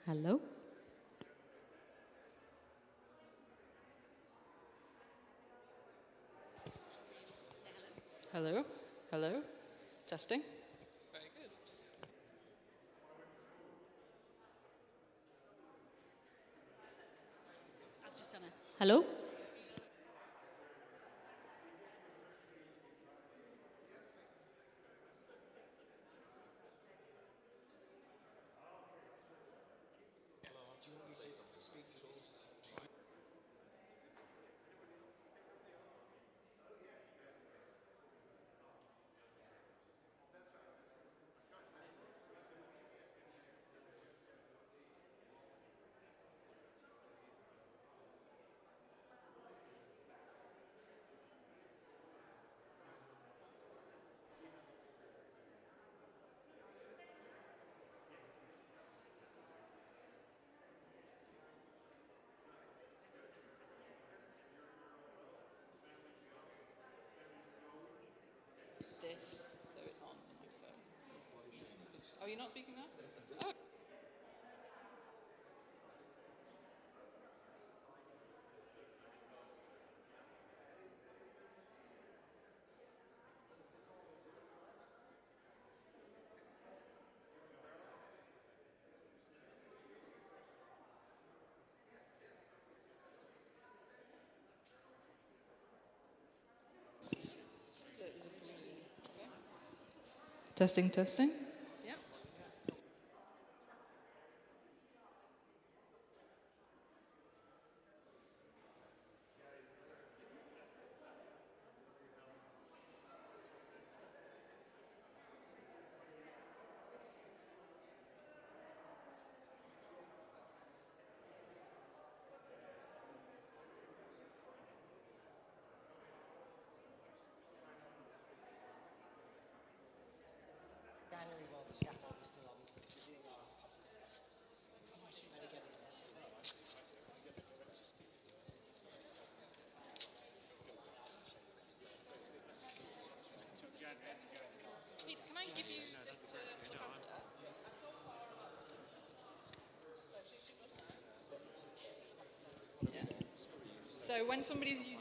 Hello? Hello? Hello? Testing? Very good. I've just done it. Hello? This, so it's on the microphone. Oh, you're not speaking now? Oh. So is it really okay? Testing, testing. Yep. January while the scaffold was still on, we're doing our Peter, can I give you this to look after? Yeah. So when somebody's using...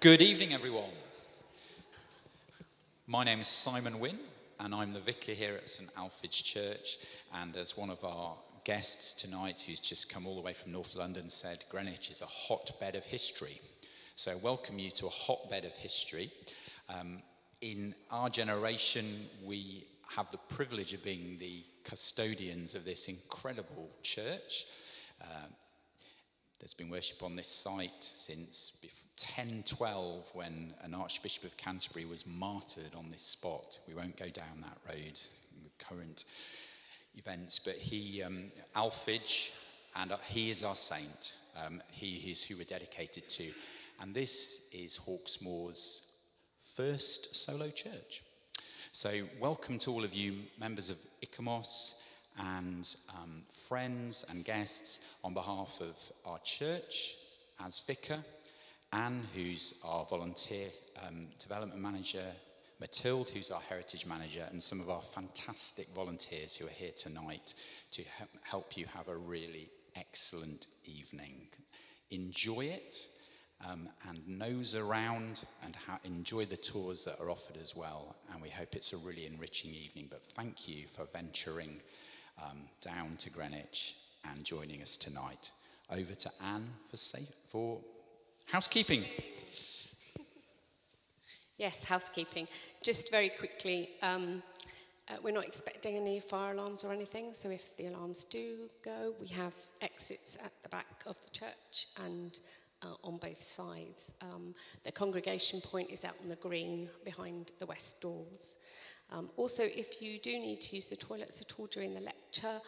Good evening, everyone. My name is Simon Wynne, and I'm the vicar here at St Alfred's Church. And as one of our guests tonight, who's just come all the way from North London, said, Greenwich is a hotbed of history. So I welcome you to a hotbed of history. In our generation, we have the privilege of being the custodians of this incredible church. There's been worship on this site since 1012, when an Archbishop of Canterbury was martyred on this spot. We won't go down that road in the current events, but Alfage, and he is our saint. He is who we're dedicated to. And this is Hawksmoor's first solo church. So welcome to all of you members of ICOMOS and friends and guests. On behalf of our church, as vicar, Anne, who's our volunteer development manager, Mathilde, who's our heritage manager, and some of our fantastic volunteers who are here tonight to help you have a really excellent evening. Enjoy it, and nose around and enjoy the tours that are offered as well. And we hope it's a really enriching evening. But thank you for venturing down to Greenwich and joining us tonight. Over to Anne for housekeeping. Yes, housekeeping. Just very quickly, we're not expecting any fire alarms or anything, so if the alarms do go, we have exits at the back of the church and on both sides. The congregation point is out on the green behind the west doors. Also, if you do need to use the toilets at all during the lecture,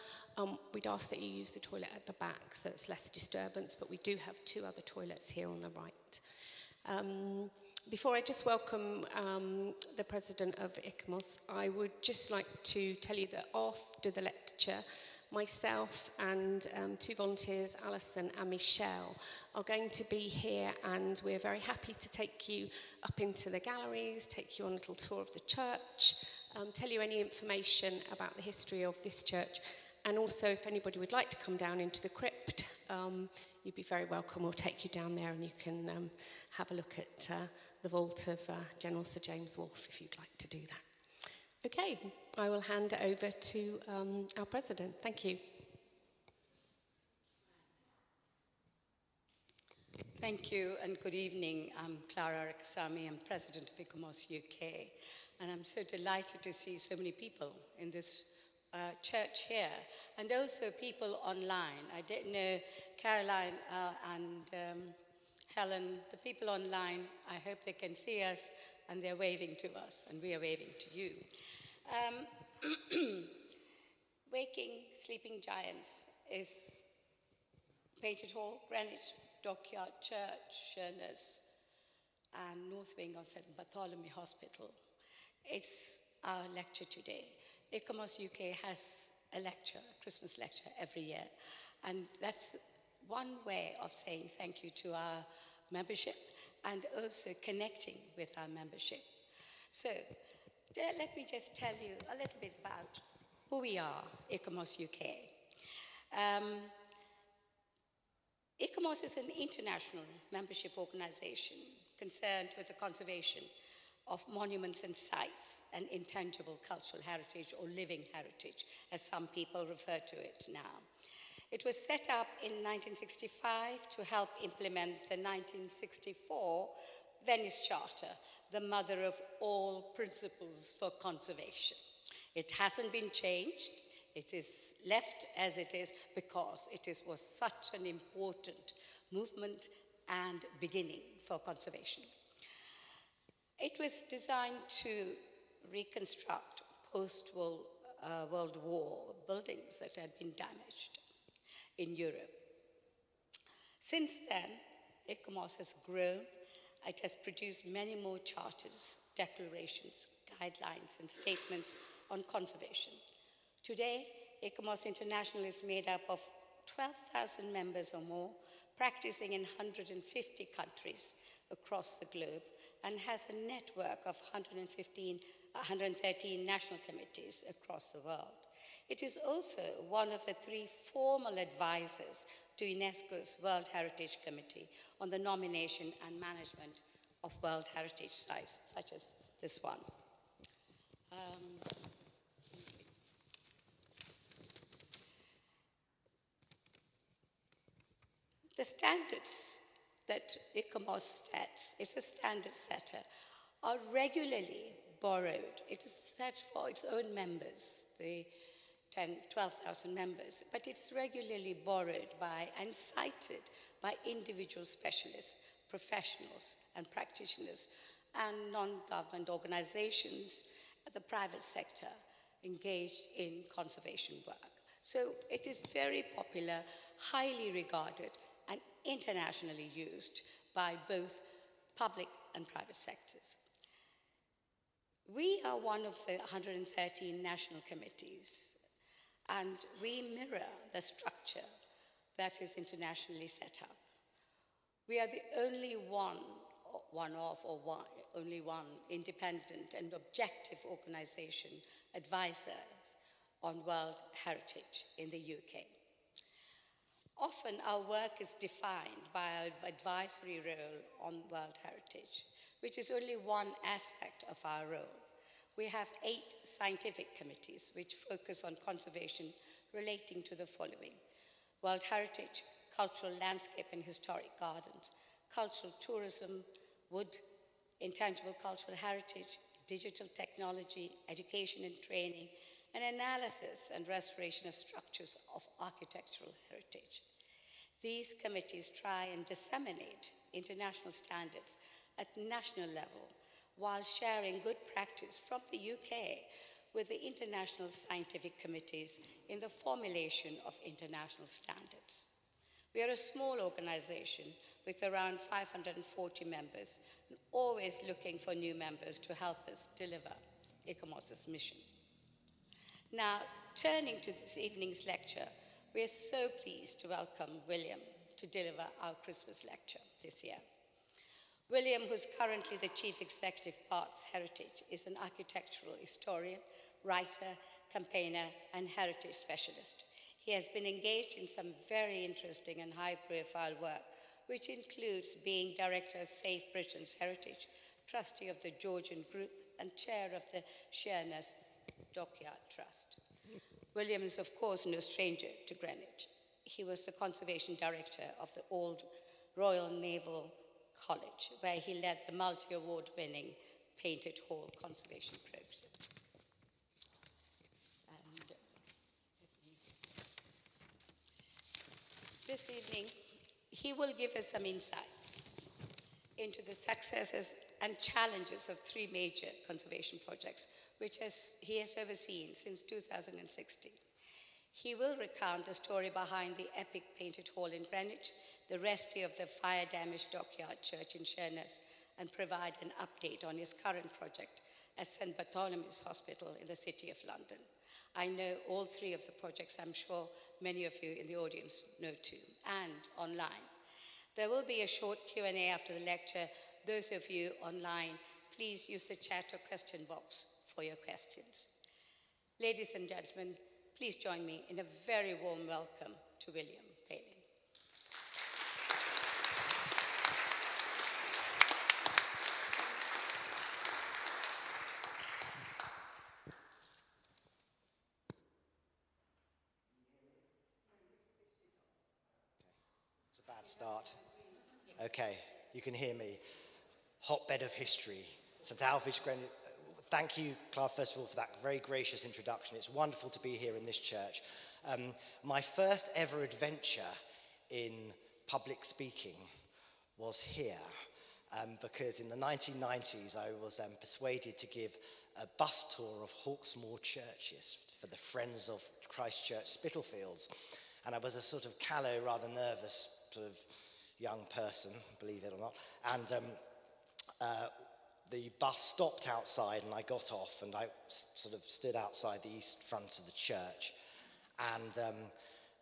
we'd ask that you use the toilet at the back so it's less disturbance, but we do have 2 other toilets here on the right. Before I just welcome the president of ICOMOS, I would just like to tell you that after the lecture, myself and 2 volunteers, Alison and Michelle, are going to be here, and we're very happy to take you up into the galleries, take you on a little tour of the church, tell you any information about the history of this church, and also if anybody would like to come down into the crypt, you'd be very welcome. We'll take you down there and you can have a look at the vault of General Sir James Wolfe if you'd like to do that. Okay, I will hand it over to our president. Thank you. Thank you and good evening. I'm Clara Rakasamy. I'm president of ICOMOS UK, and I'm so delighted to see so many people in this church here, and also people online. I didn't know Caroline and Helen, the people online, I hope they can see us and they're waving to us and we are waving to you. Waking Sleeping Giants is Painted Hall, Greenwich, Dockyard Church, Sheerness, and North Wing of St Bartholomew Hospital. It's our lecture today. ICOMOS UK has a lecture, a Christmas lecture every year, and that's one way of saying thank you to our membership and also connecting with our membership. So let me just tell you a little bit about who we are, ICOMOS UK. ICOMOS is an international membership organization concerned with the conservation of monuments and sites and intangible cultural heritage, or living heritage, as some people refer to it now. It was set up in 1965 to help implement the 1964 Venice Charter, the mother of all principles for conservation. It hasn't been changed. It is left as it is because was such an important movement and beginning for conservation. It was designed to reconstruct post-World War buildings that had been damaged in Europe. Since then, ICOMOS has grown. It has produced many more charters, declarations, guidelines, and statements on conservation. Today, ICOMOS International is made up of 12,000 members or more, practicing in 150 countries across the globe, and has a network of 113 national committees across the world. It is also one of the 3 formal advisors to UNESCO's World Heritage Committee on the nomination and management of World Heritage Sites, such as this one. The standards that ICOMOS sets, it's a standard setter, are regularly borrowed. It is set for its own members, the 12,000 members, but it's regularly borrowed by and cited by individual specialists, professionals and practitioners, and non-government organizations, the private sector engaged in conservation work. So it is very popular, highly regarded, and internationally used by both public and private sectors. We are one of the 113 national committees, and we mirror the structure that is internationally set up. We are the only only one independent and objective organization advisors on World Heritage in the UK. Often our work is defined by our advisory role on World Heritage, which is only one aspect of our role. We have 8 scientific committees which focus on conservation relating to the following: World Heritage, cultural landscape and historic gardens, cultural tourism, wood, intangible cultural heritage, digital technology, education and training, and analysis and restoration of structures of architectural heritage. These committees try and disseminate international standards at national level while sharing good practice from the UK with the international scientific committees in the formulation of international standards. We are a small organization with around 540 members, and always looking for new members to help us deliver ICOMOS's mission. Now, turning to this evening's lecture, we are so pleased to welcome William to deliver our Christmas lecture this year. William, who's currently the Chief Executive Barts Heritage, is an architectural historian, writer, campaigner, and heritage specialist. He has been engaged in some very interesting and high-profile work, which includes being director of Save Britain's Heritage, trustee of the Georgian Group, and chair of the Sheerness Dockyard Trust. William is, of course, no stranger to Greenwich. He was the conservation director of the Old Royal Naval College, where he led the multi-award-winning Painted Hall conservation program. And this evening, he will give us some insights into the successes and challenges of 3 major conservation projects, which he has overseen since 2016. He will recount the story behind the epic Painted Hall in Greenwich, the rescue of the fire-damaged Dockyard Church in Sheerness, and provide an update on his current project at St. Bartholomew's Hospital in the City of London. I know all 3 of the projects. I'm sure many of you in the audience know too, and online. There will be a short Q&A after the lecture. Those of you online, please use the chat or question box for your questions. Ladies and gentlemen, please join me in a very warm welcome to William Palin. It's a bad start. Okay, you can hear me. Hotbed of history. St. Alphege, Greenwich. Thank you, Clara, first of all, for that very gracious introduction. It's wonderful to be here in this church. My first ever adventure in public speaking was here, because in the 1990s I was persuaded to give a bus tour of Hawksmoor churches for the Friends of Christ Church Spitalfields. And I was a sort of callow, rather nervous sort of young person, believe it or not. And the bus stopped outside and I got off and I sort of stood outside the east front of the church and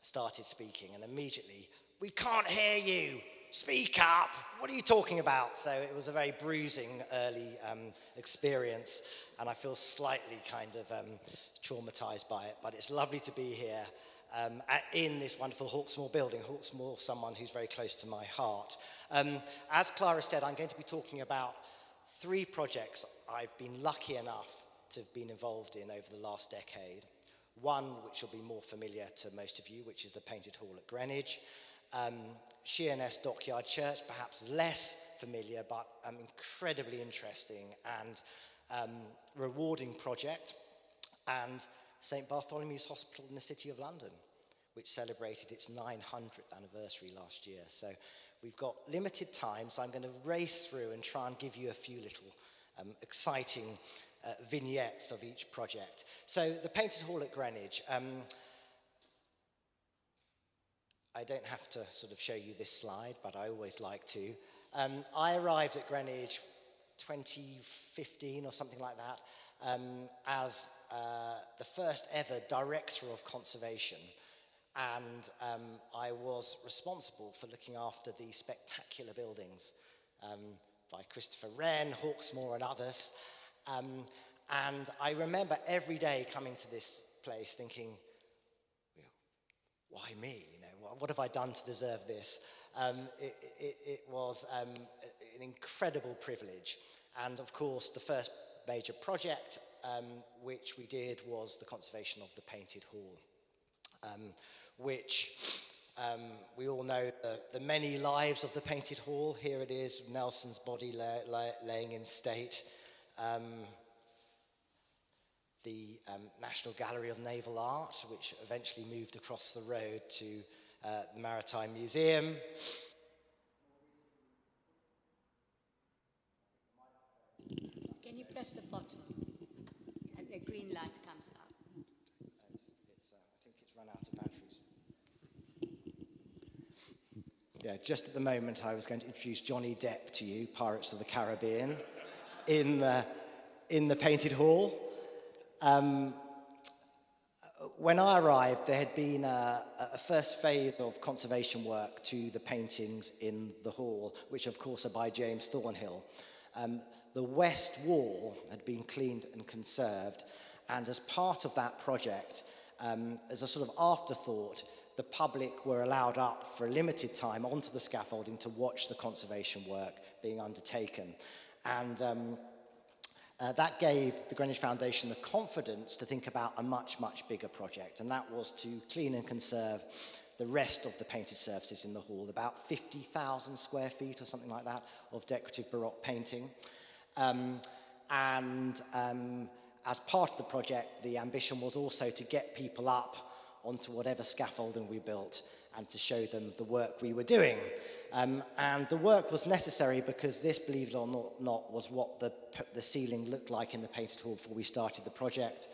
started speaking, and immediately, "We can't hear you, speak up, what are you talking about? So it was a very bruising early experience, and I feel slightly kind of traumatized by it, but it's lovely to be here in this wonderful Hawksmoor building. Hawksmoor, someone who's very close to my heart. As Clara said, I'm going to be talking about 3 projects I've been lucky enough to have been involved in over the last decade. One, which will be more familiar to most of you, which is the Painted Hall at Greenwich. Sheerness, Dockyard Church, perhaps less familiar, but incredibly interesting and rewarding project. And St. Bartholomew's Hospital in the City of London, which celebrated its 900th anniversary last year. So we've got limited time, so I'm going to race through and try and give you a few little exciting vignettes of each project. So the Painted Hall at Greenwich. I don't have to sort of show you this slide, but I always like to. I arrived at Greenwich 2015 or something like that as the first ever director of conservation. And I was responsible for looking after the spectacular buildings by Christopher Wren, Hawksmoor and others. And I remember every day coming to this place thinking, why me? You know, what have I done to deserve this? It was an incredible privilege. And of course, the first major project which we did was the conservation of the Painted Hall, which we all know the many lives of the Painted Hall. Here it is, Nelson's body laying in state. The National Gallery of Naval Art, which eventually moved across the road to the Maritime Museum. Can you press the button? And the green light comes up. I think it's run out of batteries. Yeah, just at the moment I was going to introduce Johnny Depp to you, Pirates of the Caribbean, in the Painted Hall. When I arrived, there had been a first phase of conservation work to the paintings in the hall, which of course are by James Thornhill. The west wall had been cleaned and conserved, and as part of that project, as a sort of afterthought, the public were allowed up for a limited time onto the scaffolding to watch the conservation work being undertaken. And that gave the Greenwich Foundation the confidence to think about a much, much bigger project, and that was to clean and conserve the rest of the painted surfaces in the hall, about 50,000 square feet or something like that of decorative Baroque painting. As part of the project, the ambition was also to get people up onto whatever scaffolding we built and to show them the work we were doing. And the work was necessary because this, believe it or not, was what the ceiling looked like in the Painted Hall before we started the project.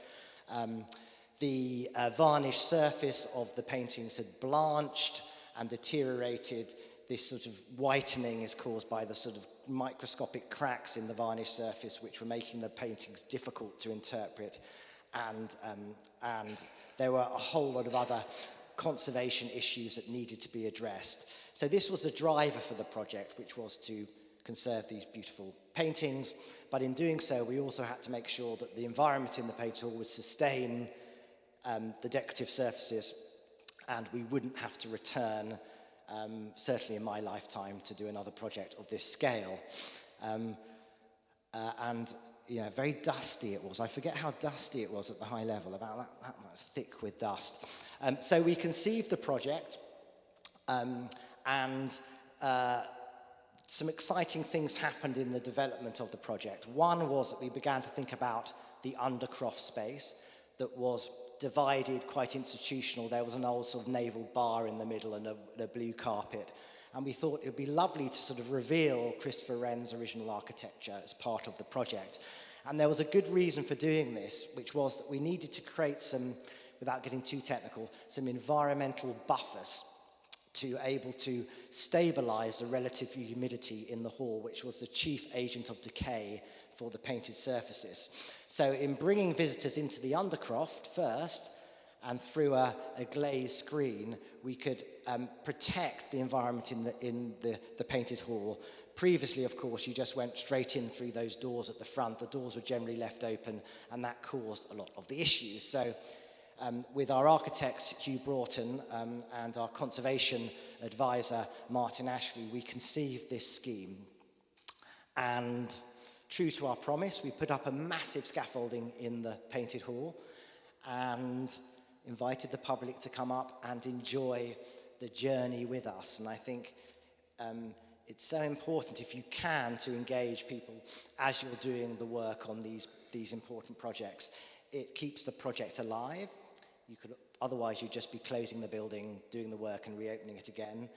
The varnished surface of the paintings had blanched and deteriorated. This sort of whitening is caused by the sort of microscopic cracks in the varnished surface, which were making the paintings difficult to interpret. And there were a whole lot of other conservation issues that needed to be addressed. So this was the driver for the project, which was to conserve these beautiful paintings. But in doing so, we also had to make sure that the environment in the Painted Hall would sustain the decorative surfaces, and we wouldn't have to return, certainly in my lifetime, to do another project of this scale. And you know, very dusty it was. I forget how dusty it was at the high level, about that much thick with dust. So we conceived the project, and some exciting things happened in the development of the project. One was that we began to think about the undercroft space that was divided, quite institutional. There was an old sort of naval bar in the middle and a blue carpet. And we thought it would be lovely to sort of reveal Christopher Wren's original architecture as part of the project. And there was a good reason for doing this, which was that we needed to create some, without getting too technical, some environmental buffers to able to stabilize the relative humidity in the hall, which was the chief agent of decay for the painted surfaces. So in bringing visitors into the undercroft first, and through a glazed screen, we could protect the environment in the painted hall. Previously, of course, you just went straight in through those doors at the front. The doors were generally left open, and that caused a lot of the issues. So with our architects, Hugh Broughton, and our conservation advisor, Martin Ashley, we conceived this scheme. And true to our promise, we put up a massive scaffolding in the painted hall and invited the public to come up and enjoy the journey with us. And I think it's so important, if you can, to engage people as you're doing the work on these important projects. It keeps the project alive. Otherwise, you'd just be closing the building, doing the work and reopening it again.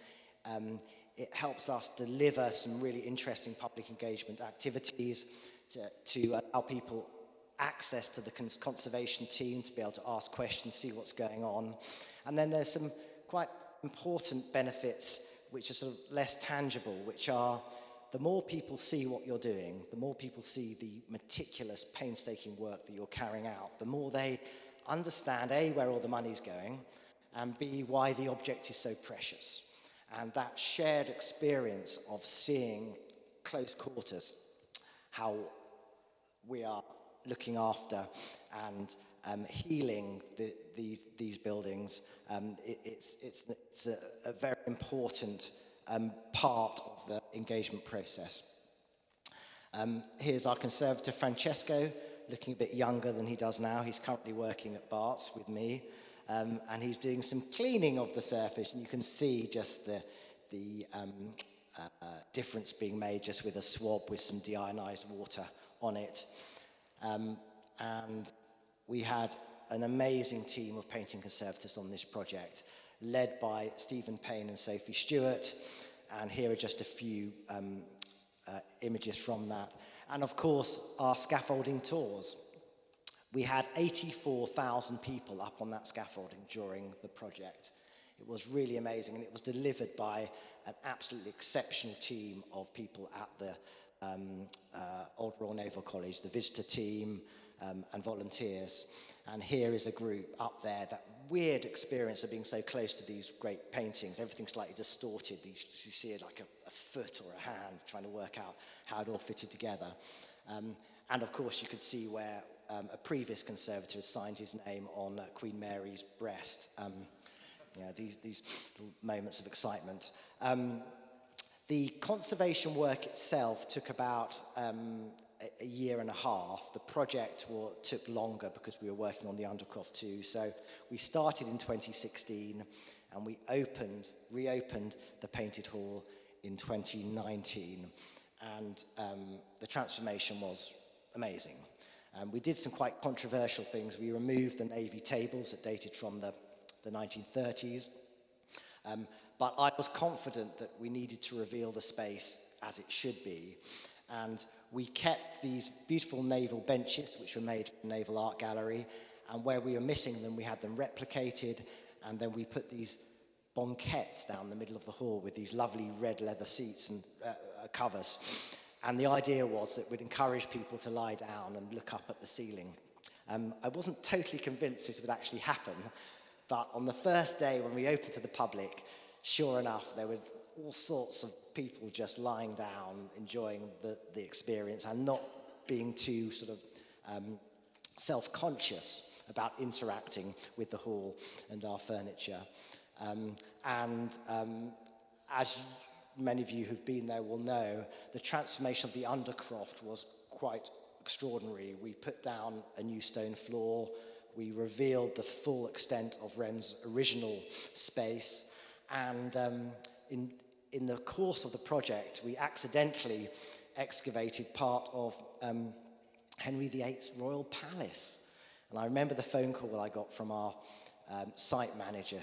It helps us deliver some really interesting public engagement activities to allow people access to the conservation team to be able to ask questions, see what's going on. And then there's some quite important benefits which are sort of less tangible, which are the more people see what you're doing, the more people see the meticulous, painstaking work that you're carrying out, the more they understand, A, where all the money's going, and B, why the object is so precious. And that shared experience of seeing close quarters how we are looking after and healing these buildings, it's a very important part of the engagement process. Here's our conservator, Francesco, looking a bit younger than he does now. He's currently working at Bart's with me, and he's doing some cleaning of the surface, and you can see just the difference being made just with a swab with some deionized water on it. And we had an amazing team of painting conservators on this project, led by Stephen Payne and Sophie Stewart, and here are just a few images from that. And of course, our scaffolding tours. We had 84,000 people up on that scaffolding during the project. It was really amazing, and it was delivered by an absolutely exceptional team of people at the Old Royal Naval College, the visitor team, and volunteers. And here is a group up there, that weird experience of being so close to these great paintings. Everything's slightly distorted. You see it like a foot or a hand trying to work out how it all fitted together. And of course, you could see where a previous conservator has signed his name on Queen Mary's breast. These little moments of excitement. The conservation work itself took about a year and a half. The project took longer because we were working on the Undercroft too. So we started in 2016 and we reopened the Painted Hall in 2019. And the transformation was amazing. We did some quite controversial things. We removed the Navy tables that dated from the 1930s. But I was confident that we needed to reveal the space as it should be. And we kept these beautiful naval benches, which were made from the Naval Art Gallery. And where we were missing them, we had them replicated. And then we put these banquettes down the middle of the hall with these lovely red leather seats and covers. And the idea was that we'd encourage people to lie down and look up at the ceiling. I wasn't totally convinced this would actually happen. But on the first day when we opened to the public, sure enough, there were all sorts of people just lying down, enjoying the experience and not being too sort of self-conscious about interacting with the hall and our furniture. As many of you who've been there will know, the transformation of the Undercroft was quite extraordinary. We put down a new stone floor. We revealed the full extent of Wren's original space. And in the course of the project, we accidentally excavated part of Henry VIII's royal palace. And I remember the phone call I got from our site manager,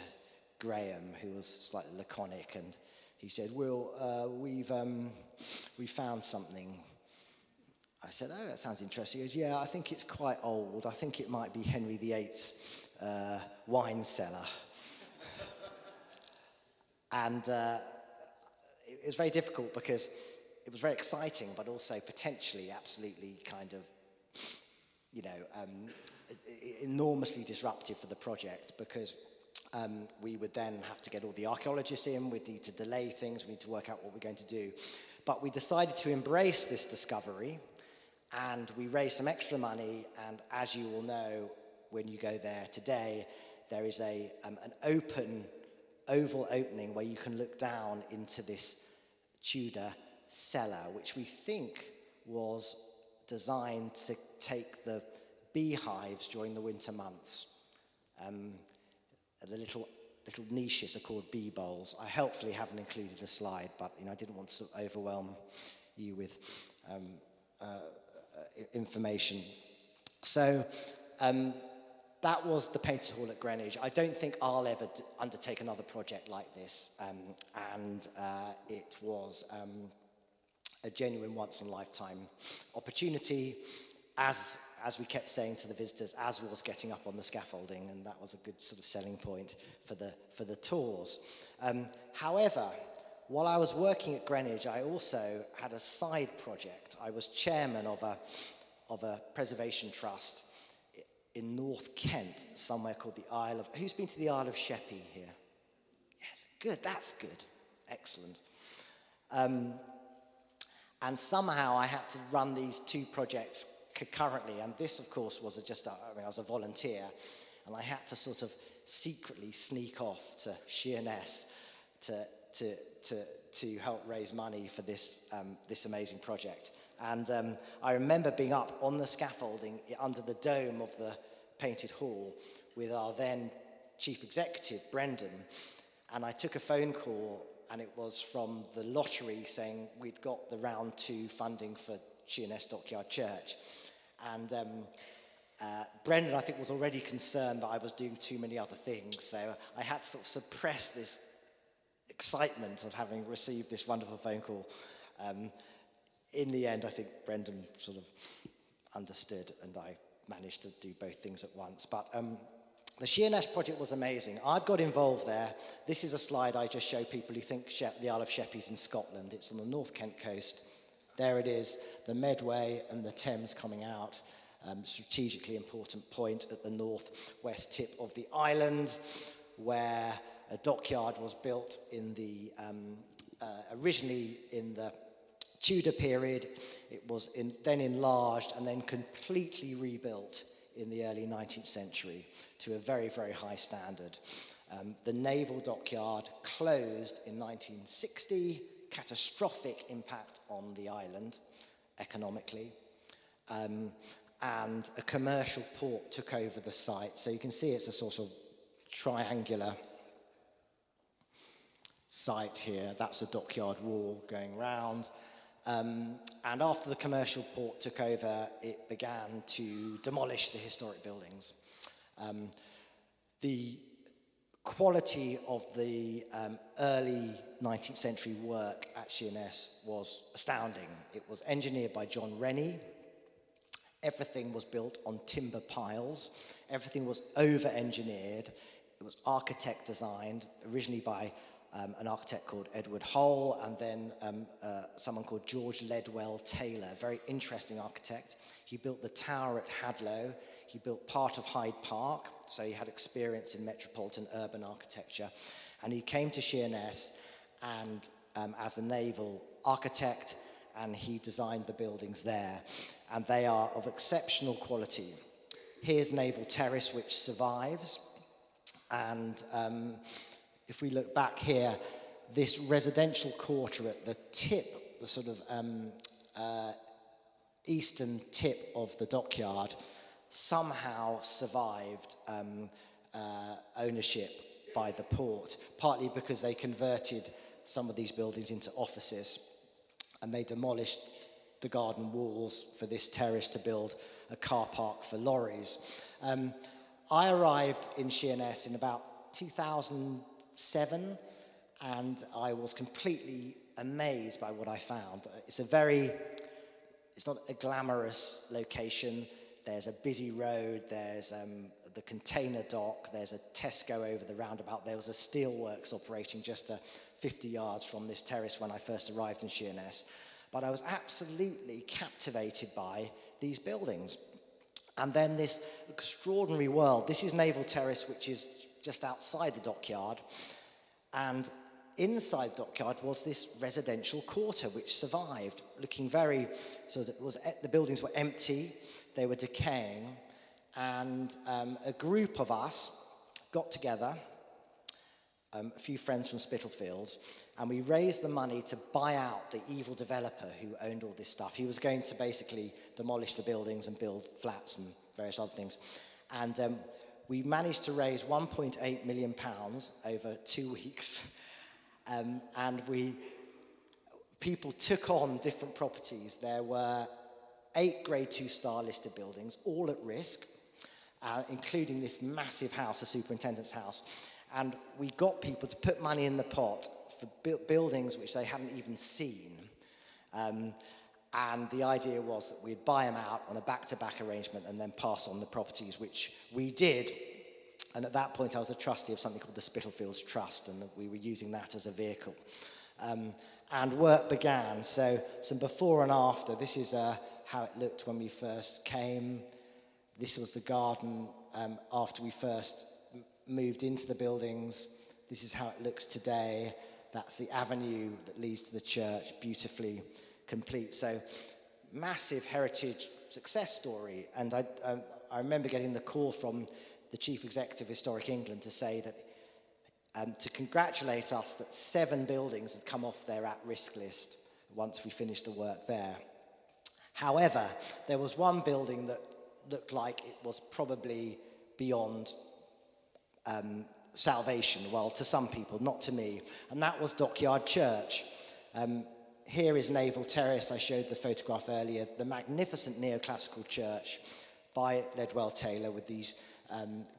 Graham, who was slightly laconic, and he said, "Will, we found something." I said, "Oh, that sounds interesting." He goes, "Yeah, I think it's quite old. I think it might be Henry VIII's wine cellar." And it was very difficult because it was very exciting, but also potentially absolutely kind of enormously disruptive for the project, because we would then have to get all the archaeologists in, we'd need to delay things, we need to work out what we're going to do. But we decided to embrace this discovery, and we raised some extra money, and as you will know, when you go there today, there is an oval opening where you can look down into this Tudor cellar, which we think was designed to take the beehives during the winter months. The little niches are called bee bowls. I helpfully haven't included a slide, but I didn't want to sort of overwhelm you with information. So that was the Painted Hall at Greenwich. I don't think I'll ever undertake another project like this, and it was a genuine once-in-a-lifetime opportunity, as we kept saying to the visitors, as was getting up on the scaffolding, and that was a good sort of selling point for the tours. However, while I was working at Greenwich, I also had a side project. I was chairman of a preservation trust in North Kent, somewhere called the Isle of... Who's been to the Isle of Sheppey here? Yes, good, that's good. Excellent. And somehow I had to run these two projects concurrently, and this, of course, was I was a volunteer, and I had to sort of secretly sneak off to Sheerness to help raise money for this amazing project. And I remember being up on the scaffolding under the dome of the Painted Hall with our then chief executive, Brendan, and I took a phone call, and it was from the lottery saying we'd got the round 2 funding for Sheerness Dockyard Church. And Brendan, I think, was already concerned that I was doing too many other things, so I had to sort of suppress this excitement of having received this wonderful phone call. In the end, I think Brendan sort of understood, and I managed to do both things at once. But the Sheerness project was amazing. I'd got involved there. This is a slide I just show people who think the Isle of Sheppey's in Scotland. It's on the North Kent coast. There it is, the Medway and the Thames coming out. Strategically important point at the northwest tip of the island, where a dockyard was built in the originally in the Tudor period. It was then enlarged and then completely rebuilt in the early 19th century to a very, very high standard. The naval dockyard closed in 1960, catastrophic impact on the island economically, and a commercial port took over the site. So you can see it's a sort of triangular site here. That's a dockyard wall going round. And after the commercial port took over, it began to demolish the historic buildings. The quality of the early 19th century work at Sheerness was astounding. It was engineered by John Rennie. Everything was built on timber piles. Everything was over-engineered. It was architect designed, originally by an architect called Edward Hull, and then someone called George Ledwell Taylor, a very interesting architect. He built the tower at Hadlow. He built part of Hyde Park, so he had experience in metropolitan urban architecture. And he came to Sheerness and as a naval architect, and he designed the buildings there. And they are of exceptional quality. Here's Naval Terrace, which survives. And if we look back here, this residential quarter at the tip, the sort of eastern tip of the dockyard, somehow survived ownership by the port, partly because they converted some of these buildings into offices, and they demolished the garden walls for this terrace to build a car park for lorries. I arrived in Sheerness in about 2007, and I was completely amazed by what I found. It's not a glamorous location. There's a busy road, there's the container dock, there's a Tesco over the roundabout. There was a steelworks operating just 50 yards from this terrace when I first arrived in Sheerness. But I was absolutely captivated by these buildings. And then this extraordinary world. This is Naval Terrace, which is just outside the dockyard. And inside the dockyard was this residential quarter, which survived, looking very, so that the buildings were empty, they were decaying. And a group of us got together, a few friends from Spitalfields, and we raised the money to buy out the evil developer who owned all this stuff. He was going to basically demolish the buildings and build flats and various other things. And we managed to raise £1.8 million over 2 weeks. And people took on different properties. There were 8 Grade 2 star listed buildings, all at risk, including this massive house, the superintendent's house. And we got people to put money in the pot for buildings which they hadn't even seen. And the idea was that we'd buy them out on a back-to-back arrangement and then pass on the properties, which we did. And at that point, I was a trustee of something called the Spitalfields Trust, and we were using that as a vehicle. And work began. So some before and after. This is how it looked when we first came. This was the garden after we first moved into the buildings. This is how it looks today. That's the avenue that leads to the church, beautifully complete. So massive heritage success story. And I remember getting the call from the Chief Executive of Historic England to say that, to congratulate us that 7 buildings had come off their at-risk list once we finished the work there. However, there was one building that looked like it was probably beyond salvation, well, to some people, not to me, and that was Dockyard Church. Here is Naval Terrace. I showed the photograph earlier, the magnificent neoclassical church by Ledwell Taylor with these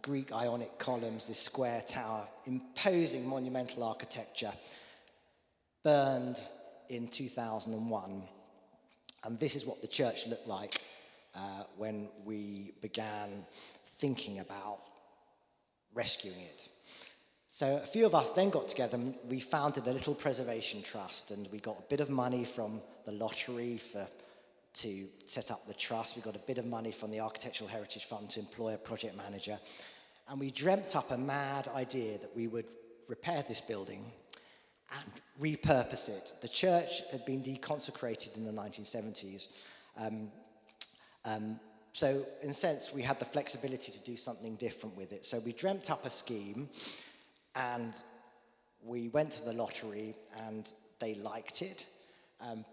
Greek Ionic columns, this square tower, imposing monumental architecture, burned in 2001. And this is what the church looked like when we began thinking about rescuing it. So a few of us then got together and we founded a little preservation trust, and we got a bit of money from the lottery to set up the trust. We got a bit of money from the Architectural Heritage Fund to employ a project manager. And we dreamt up a mad idea that we would repair this building and repurpose it. The church had been deconsecrated in the 1970s. So in a sense, we had the flexibility to do something different with it. So we dreamt up a scheme, and we went to the lottery, and they liked it.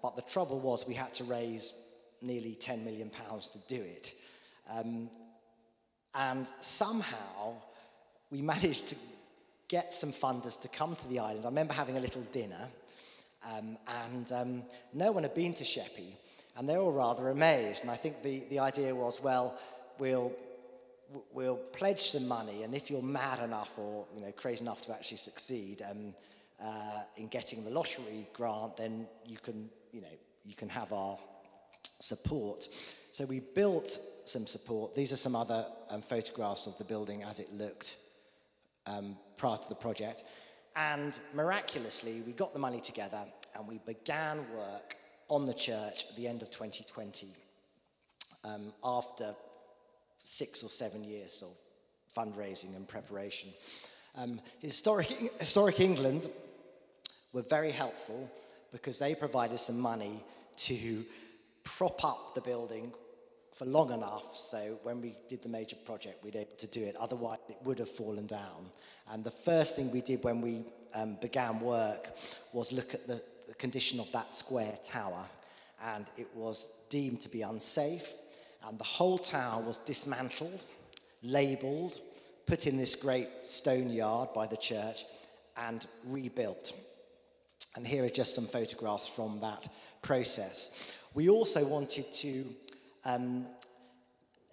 But the trouble was we had to raise nearly £10 million to do it. And somehow we managed to get some funders to come to the island. I remember having a little dinner, and no one had been to Sheppey, and they were all rather amazed. And I think the idea was, well, we'll pledge some money, and if you're mad enough or crazy enough to actually succeed in getting the lottery grant, then you can have our support. So we built some support. These are some other photographs of the building as it looked prior to the project. And miraculously, we got the money together and we began work on the church at the end of 2020 after 6 or 7 years of fundraising and preparation. Historic England were very helpful because they provided some money to prop up the building for long enough so when we did the major project we'd be able to do it. Otherwise it would have fallen down. And the first thing we did when we began work was look at the condition of that square tower, and it was deemed to be unsafe, and the whole tower was dismantled, labelled, put in this great stone yard by the church and rebuilt. And here are just some photographs from that process. We also wanted to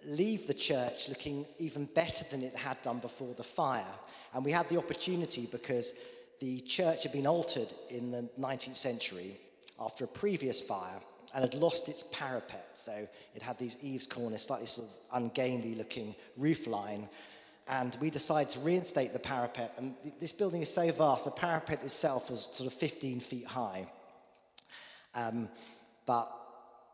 leave the church looking even better than it had done before the fire. And we had the opportunity because the church had been altered in the 19th century after a previous fire and had lost its parapet. So it had these eaves corners, slightly sort of ungainly looking roof line. And we decided to reinstate the parapet. And this building is so vast, the parapet itself was sort of 15 feet high. But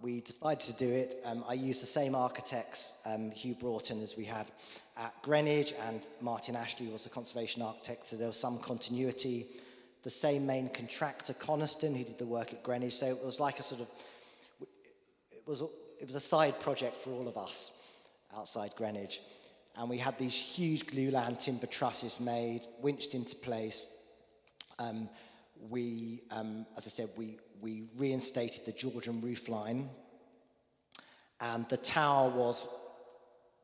we decided to do it. I used the same architects, Hugh Broughton, as we had at Greenwich, and Martin Ashley was the conservation architect, so there was some continuity. The same main contractor, Coniston, who did the work at Greenwich, so it was like a sort of, it was a side project for all of us outside Greenwich. And we had these huge glulam timber trusses made, winched into place. As I said, we reinstated the Georgian roof line, and the tower was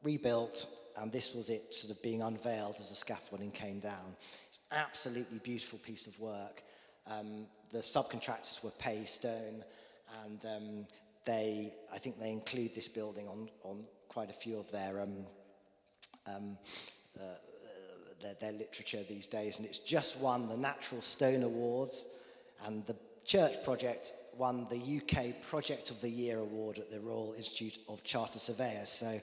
rebuilt, and this was it sort of being unveiled as the scaffolding came down. It's an absolutely beautiful piece of work. The subcontractors were Paystone, and I think they include this building on quite a few of their literature these days, and it's just won the Natural Stone Awards, and the church project won the UK Project of the Year Award at the Royal Institute of Charter Surveyors, so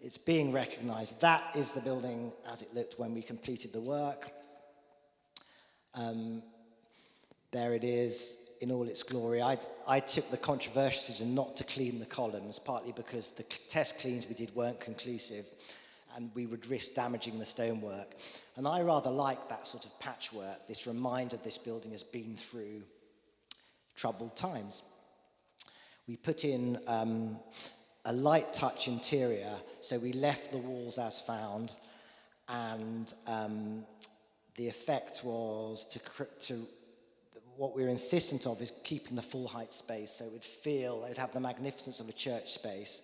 it's being recognised. That is the building as it looked when we completed the work. There it is in all its glory. I took the controversial decision not to clean the columns, partly because the test cleans we did weren't conclusive, and we would risk damaging the stonework. And I rather like that sort of patchwork, this reminder this building has been through troubled times. We put in a light touch interior, so we left the walls as found, and the effect was what we were insistent of is keeping the full height space, so it would have the magnificence of a church space.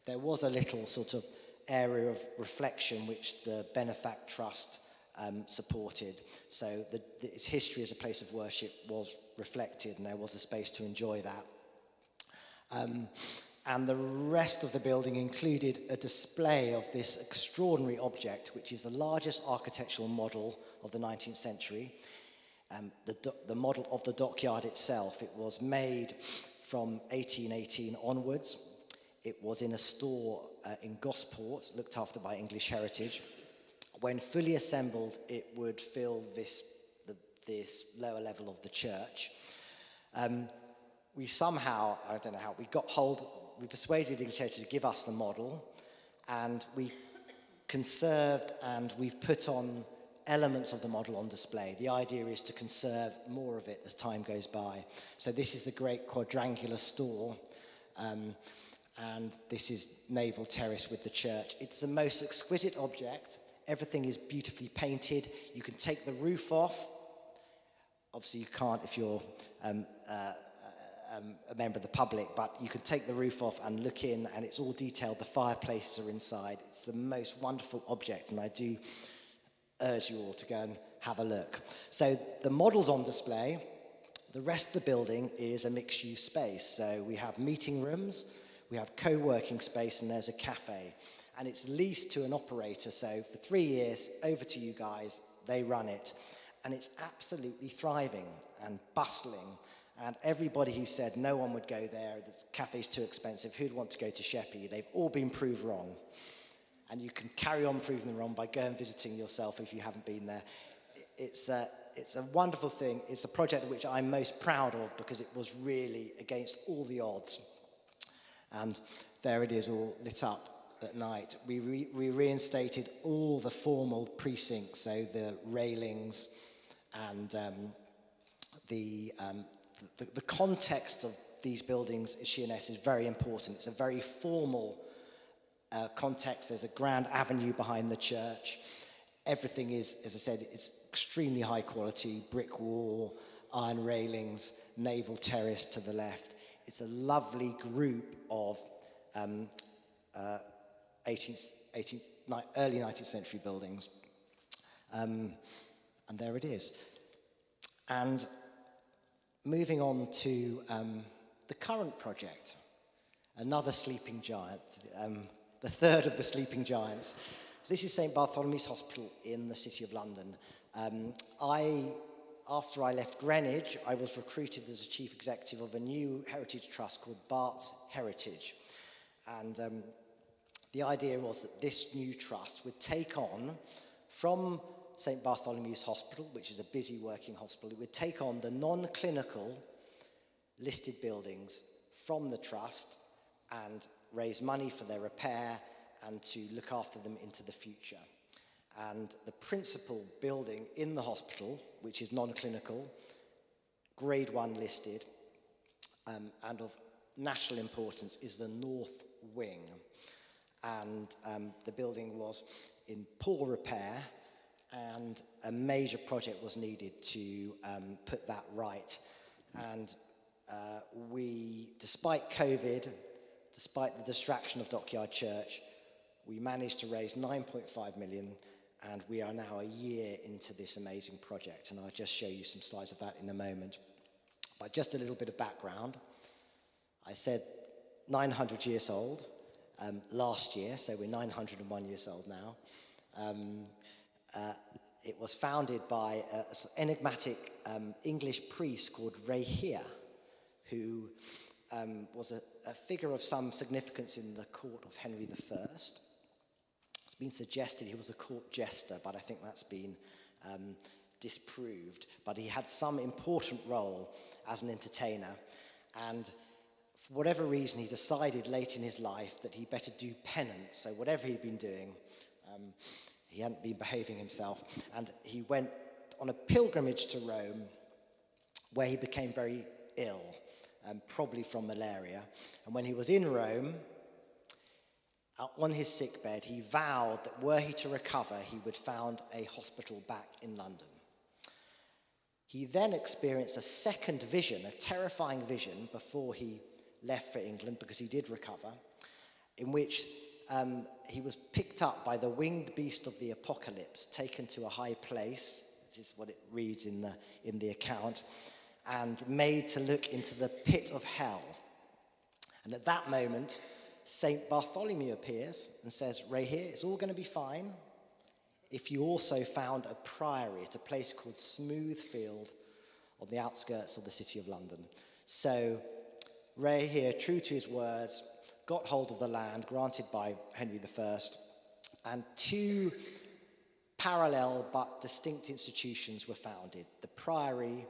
There was a little sort of area of reflection which the Benefact Trust supported, so its history as a place of worship was reflected, and there was a space to enjoy that. And the rest of the building included a display of this extraordinary object, which is the largest architectural model of the 19th century. The model of the dockyard itself, it was made from 1818 onwards. It was in a store in Gosport, looked after by English Heritage. When fully assembled, it would fill this lower level of the church. We somehow, I don't know how, we persuaded English Heritage to give us the model, and we conserved and we've put on elements of the model on display. The idea is to conserve more of it as time goes by. So this is the great quadrangular store, and this is Naval Terrace with the church. It's the most exquisite object. Everything is beautifully painted. You can take the roof off. Obviously, you can't if you're a member of the public, but you can take the roof off and look in, and it's all detailed. The fireplaces are inside. It's the most wonderful object, and I do urge you all to go and have a look. So the model's on display. The rest of the building is a mixed-use space. So we have meeting rooms, we have co-working space, and there's a cafe. And it's leased to an operator, so for 3 years, over to you guys, they run it. And it's absolutely thriving and bustling. And everybody who said no one would go there, the cafe's too expensive, who'd want to go to Sheppey, they've all been proved wrong. And you can carry on proving them wrong by going and visiting yourself if you haven't been there. It's a wonderful thing. It's a project which I'm most proud of because it was really against all the odds. And there it is, all lit up at night. We reinstated all the formal precincts, so the railings and the context of these buildings at Sheerness is very important. It's a very formal context. There's a grand avenue behind the church. Everything is, as I said, it's extremely high quality, brick wall, iron railings, naval terrace to the left. It's a lovely group of early 19th century buildings. And there it is. And moving on to the current project, another sleeping giant, the third of the sleeping giants. This is St. Bartholomew's Hospital in the City of London. After I left Greenwich, I was recruited as a chief executive of a new heritage trust called Bart's Heritage. And the idea was that this new trust would take on, from St. Bartholomew's Hospital, which is a busy working hospital, it would take on the non-clinical listed buildings from the trust and raise money for their repair and to look after them into the future. And the principal building in the hospital, which is non-clinical, grade 1 listed, and of national importance, is the North Wing. And the building was in poor repair, and a major project was needed to put that right. And we, despite COVID, despite the distraction of Dockyard Church, we managed to raise 9.5 million, and we are now a year into this amazing project. And I'll just show you some slides of that in a moment. But just a little bit of background. I said 900 years old last year, so we're 901 years old now. It was founded by an enigmatic English priest called Rahir, who was a figure of some significance in the court of Henry I. It's been suggested he was a court jester, but I think that's been disproved. But he had some important role as an entertainer, and for whatever reason, he decided late in his life that he'd better do penance. So whatever he'd been doing, he hadn't been behaving himself, and he went on a pilgrimage to Rome, where he became very ill, probably from malaria. And when he was in Rome, on his sickbed, he vowed that were he to recover, he would found a hospital back in London. He then experienced a second vision, a terrifying vision, before he left for England, because he did recover, in which he was picked up by the winged beast of the apocalypse, taken to a high place, this is what it reads in the account, and made to look into the pit of hell. And at that moment, Saint Bartholomew appears and says, Rahir, it's all going to be fine if you also found a priory at a place called Smoothfield on the outskirts of the city of London. So Rahir, true to his words, got hold of the land granted by Henry I, and two parallel but distinct institutions were founded, the priory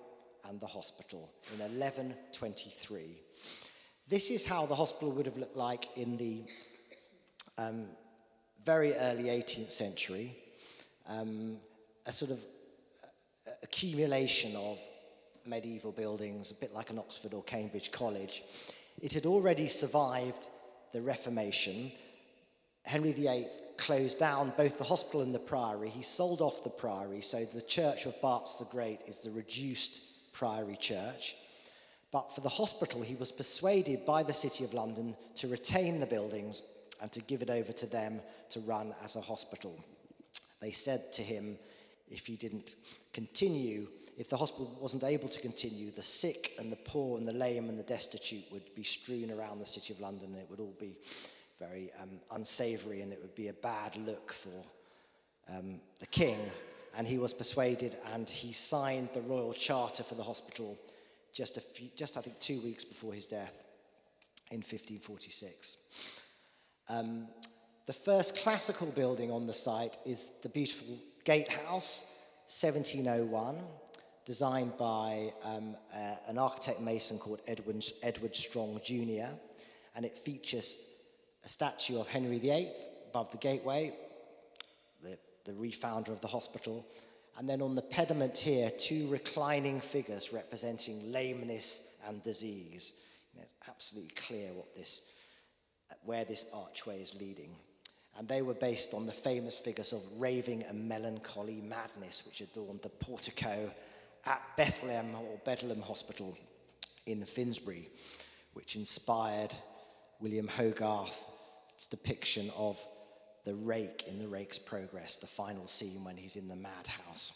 and the hospital, in 1123. This is how the hospital would have looked like in the very early 18th century, a sort of accumulation of medieval buildings, a bit like an Oxford or Cambridge college. It had already survived the Reformation. Henry VIII closed down both the hospital and the priory. He sold off the priory, so the Church of Barts the Great is the reduced priory church. But for the hospital, he was persuaded by the City of London to retain the buildings and to give it over to them to run as a hospital. They said to him, if he didn't continue, if the hospital wasn't able to continue, the sick and the poor and the lame and the destitute would be strewn around the City of London, and it would all be very unsavoury, and it would be a bad look for the king. And he was persuaded, and he signed the royal charter for the hospital just I think 2 weeks before his death in 1546. The first classical building on the site is the beautiful gatehouse, 1701, designed by an architect mason called Edward Strong Jr., and it features a statue of Henry VIII above the gateway, the refounder of the hospital, and then on the pediment here, two reclining figures representing lameness and disease. It's absolutely clear where this archway is leading. And they were based on the famous figures of raving and melancholy madness, which adorned the portico at Bethlehem Hospital in Finsbury, which inspired William Hogarth's depiction of the rake in The Rake's Progress, the final scene when he's in the madhouse.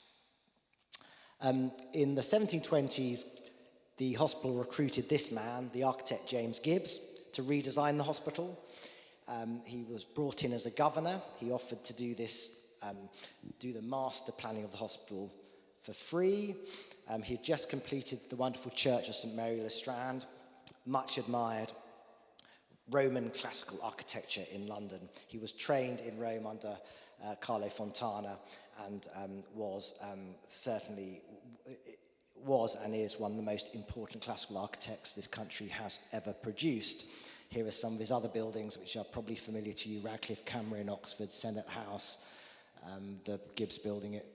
In the 1720s, the hospital recruited this man, the architect James Gibbs, to redesign the hospital. He was brought in as a governor. He offered to do the master planning of the hospital for free. He had just completed the wonderful church of St Mary le Strand, much admired Roman classical architecture in London. He was trained in Rome under Carlo Fontana, and was and is one of the most important classical architects this country has ever produced. here are some of his other buildings, which are probably familiar to you: Radcliffe Camera in Oxford, Senate House, the Gibbs Building at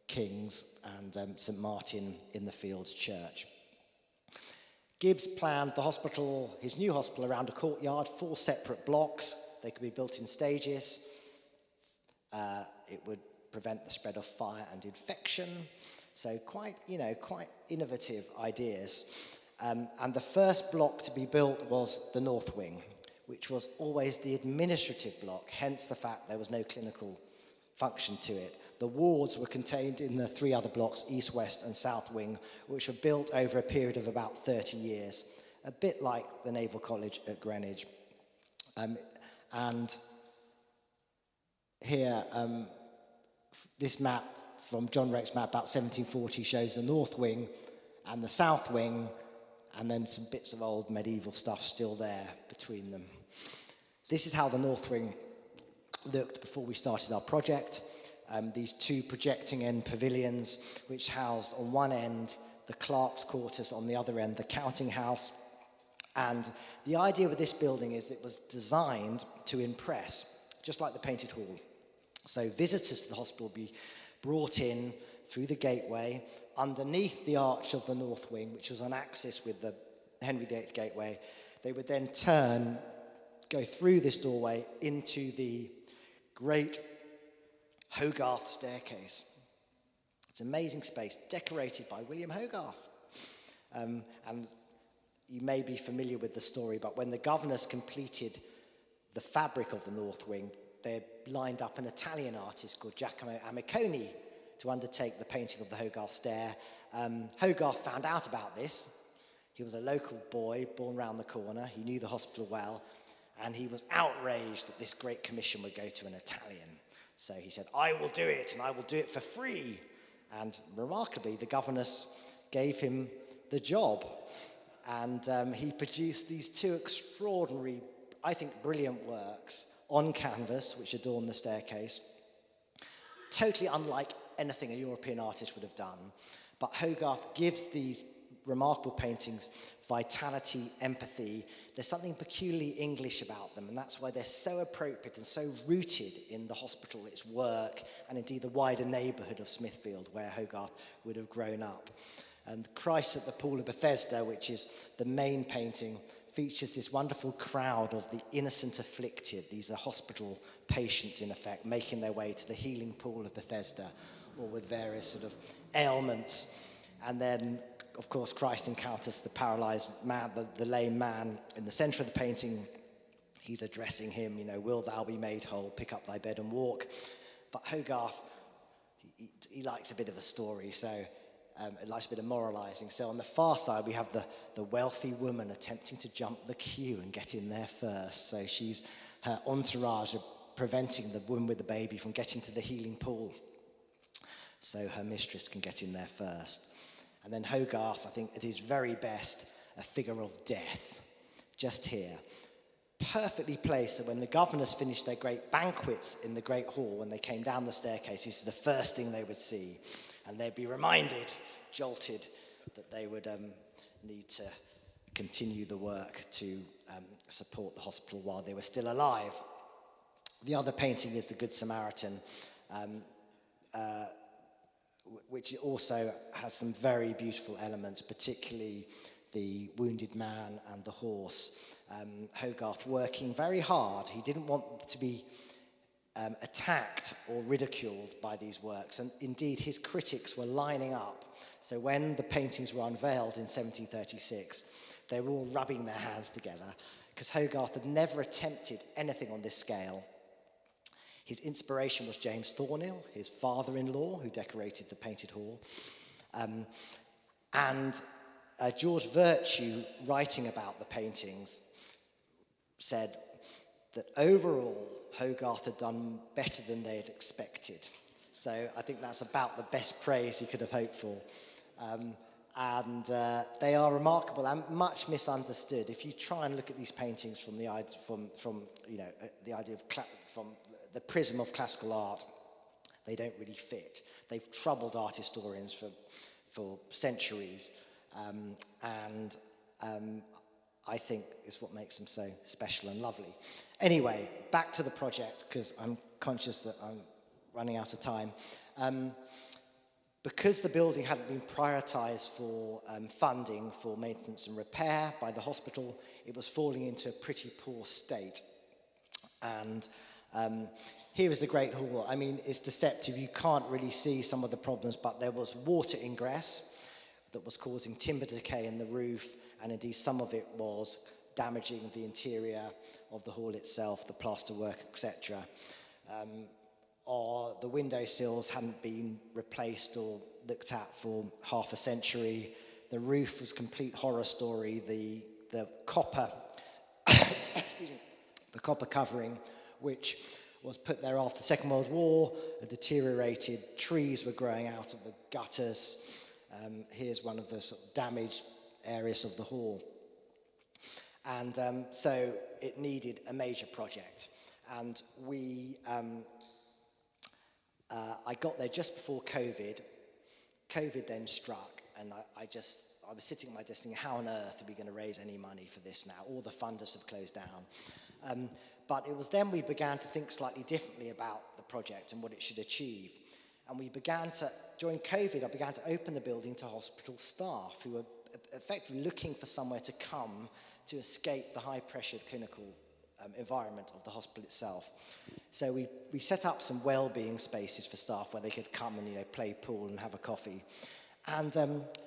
King's, and St Martin in the Fields Church. Gibbs planned the hospital, his new hospital, around a courtyard, 4 separate blocks. They could be built in stages. It would prevent the spread of fire and infection. So quite innovative ideas. And the first block to be built was the North Wing, which was always the administrative block, hence the fact there was no clinical function to it. The wards were contained in the 3 other blocks, East, West, and South Wing, which were built over a period of about 30 years, a bit like the Naval College at Greenwich. And here, this map from John Reck's map, about 1740, shows the North Wing and the South Wing, and then some bits of old medieval stuff still there between them. This is how the North Wing looked before we started our project. These 2 projecting end pavilions, which housed on one end the clerk's quarters, on the other end the counting house. And the idea with this building is it was designed to impress, just like the Painted Hall. So visitors to the hospital would be brought in through the gateway, underneath the arch of the North Wing, which was on axis with the Henry VIII gateway. They would then go through this doorway into the great Hogarth staircase. It's an amazing space, decorated by William Hogarth. And you may be familiar with the story, but when the governors completed the fabric of the North Wing, they lined up an Italian artist called Giacomo Amiconi to undertake the painting of the Hogarth stair. Hogarth found out about this. He was a local boy born round the corner. He knew the hospital well, and he was outraged that this great commission would go to an Italian. So he said, "I will do it, and I will do it for free." And remarkably, the governess gave him the job. And he produced these 2 extraordinary, I think, brilliant works on canvas, which adorn the staircase. Totally unlike anything a European artist would have done. But Hogarth gives these remarkable paintings vitality, empathy. There's something peculiarly English about them, and that's why they're so appropriate and so rooted in the hospital, its work, and indeed the wider neighbourhood of Smithfield, where Hogarth would have grown up. And Christ at the Pool of Bethesda, which is the main painting, features this wonderful crowd of the innocent afflicted. These are hospital patients, in effect, making their way to the healing pool of Bethesda, or with various sort of ailments. And then, of course, Christ encounters the paralyzed man, the lame man in the center of the painting. He's addressing him, "Will thou be made whole? Pick up thy bed and walk." But Hogarth, he likes a bit of a story, so it likes a bit of moralizing. So on the far side, we have the wealthy woman attempting to jump the queue and get in there first. So her entourage are preventing the woman with the baby from getting to the healing pool, so her mistress can get in there first. And then Hogarth, I think at his very best, a figure of death, just here. Perfectly placed, so when the governors finished their great banquets in the great hall, when they came down the staircase, this is the first thing they would see. And they'd be reminded, jolted, that they would need to continue the work to support the hospital while they were still alive. The other painting is the Good Samaritan, which also has some very beautiful elements, particularly the wounded man and the horse. Hogarth working very hard. He didn't want to be attacked or ridiculed by these works, and indeed his critics were lining up. So when the paintings were unveiled in 1736, they were all rubbing their hands together, because Hogarth had never attempted anything on this scale. His inspiration was James Thornhill, his father-in-law, who decorated the Painted Hall. And George Virtue, writing about the paintings, said that overall, Hogarth had done better than they had expected. So I think that's about the best praise he could have hoped for. They are remarkable and much misunderstood. If you try and look at these paintings from the idea from the prism of classical art, they don't really fit. They've troubled art historians for centuries, I think is what makes them so special and lovely. Anyway, back to the project, because I'm conscious that I'm running out of time. Because the building hadn't been prioritised for funding for maintenance and repair by the hospital, it was falling into a pretty poor state. And here is the Great Hall. I mean, it's deceptive. You can't really see some of the problems, but there was water ingress that was causing timber decay in the roof, and indeed some of it was damaging the interior of the hall itself, the plasterwork, etc. Or the windowsills hadn't been replaced or looked at for half a century. The roof was a complete horror story. The copper, excuse me, the copper covering, which was put there after the Second World War, had deteriorated. Trees were growing out of the gutters. Here's one of the sort of damaged areas of the hall. And so it needed a major project. And I got there just before COVID. COVID then struck, and I was sitting at my desk thinking, how on earth are we going to raise any money for this now? All the funders have closed down. But it was then we began to think slightly differently about the project and what it should achieve. And we began to, during COVID, I began to open the building to hospital staff who were effectively looking for somewhere to come to escape the high-pressured clinical environment of the hospital itself. So we set up some well-being spaces for staff where they could come and play pool and have a coffee. And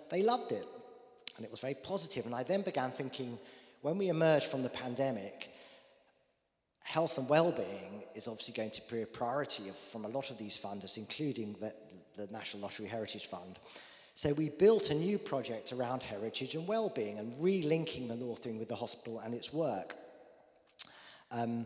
they loved it. And it was very positive. And I then began thinking, when we emerge from the pandemic, health and well-being is obviously going to be a priority from a lot of these funders, including the National Lottery Heritage Fund. So we built a new project around heritage and well-being and relinking the North Wing with the hospital and its work. And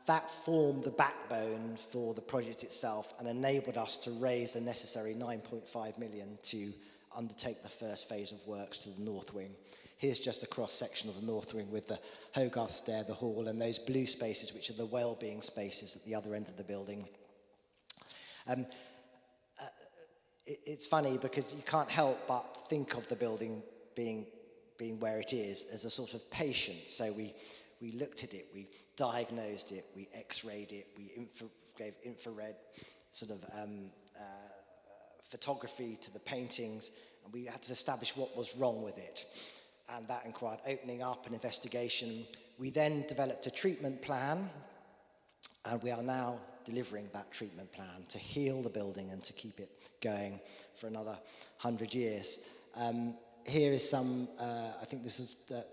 that formed the backbone for the project itself and enabled us to raise the necessary 9.5 million to undertake the first phase of works to the North Wing. Here's just a cross-section of the North Wing with the Hogarth Stair, the hall, and those blue spaces, which are the well-being spaces at the other end of the building. It's funny because you can't help but think of the building being where it is as a sort of patient. So we looked at it, we diagnosed it, we x-rayed it, we gave infrared sort of photography to the paintings, and we had to establish what was wrong with it. And that required opening up an investigation. We then developed a treatment plan, and we are now delivering that treatment plan to heal the building and to keep it going for another 100 years. Here is some, I think this is the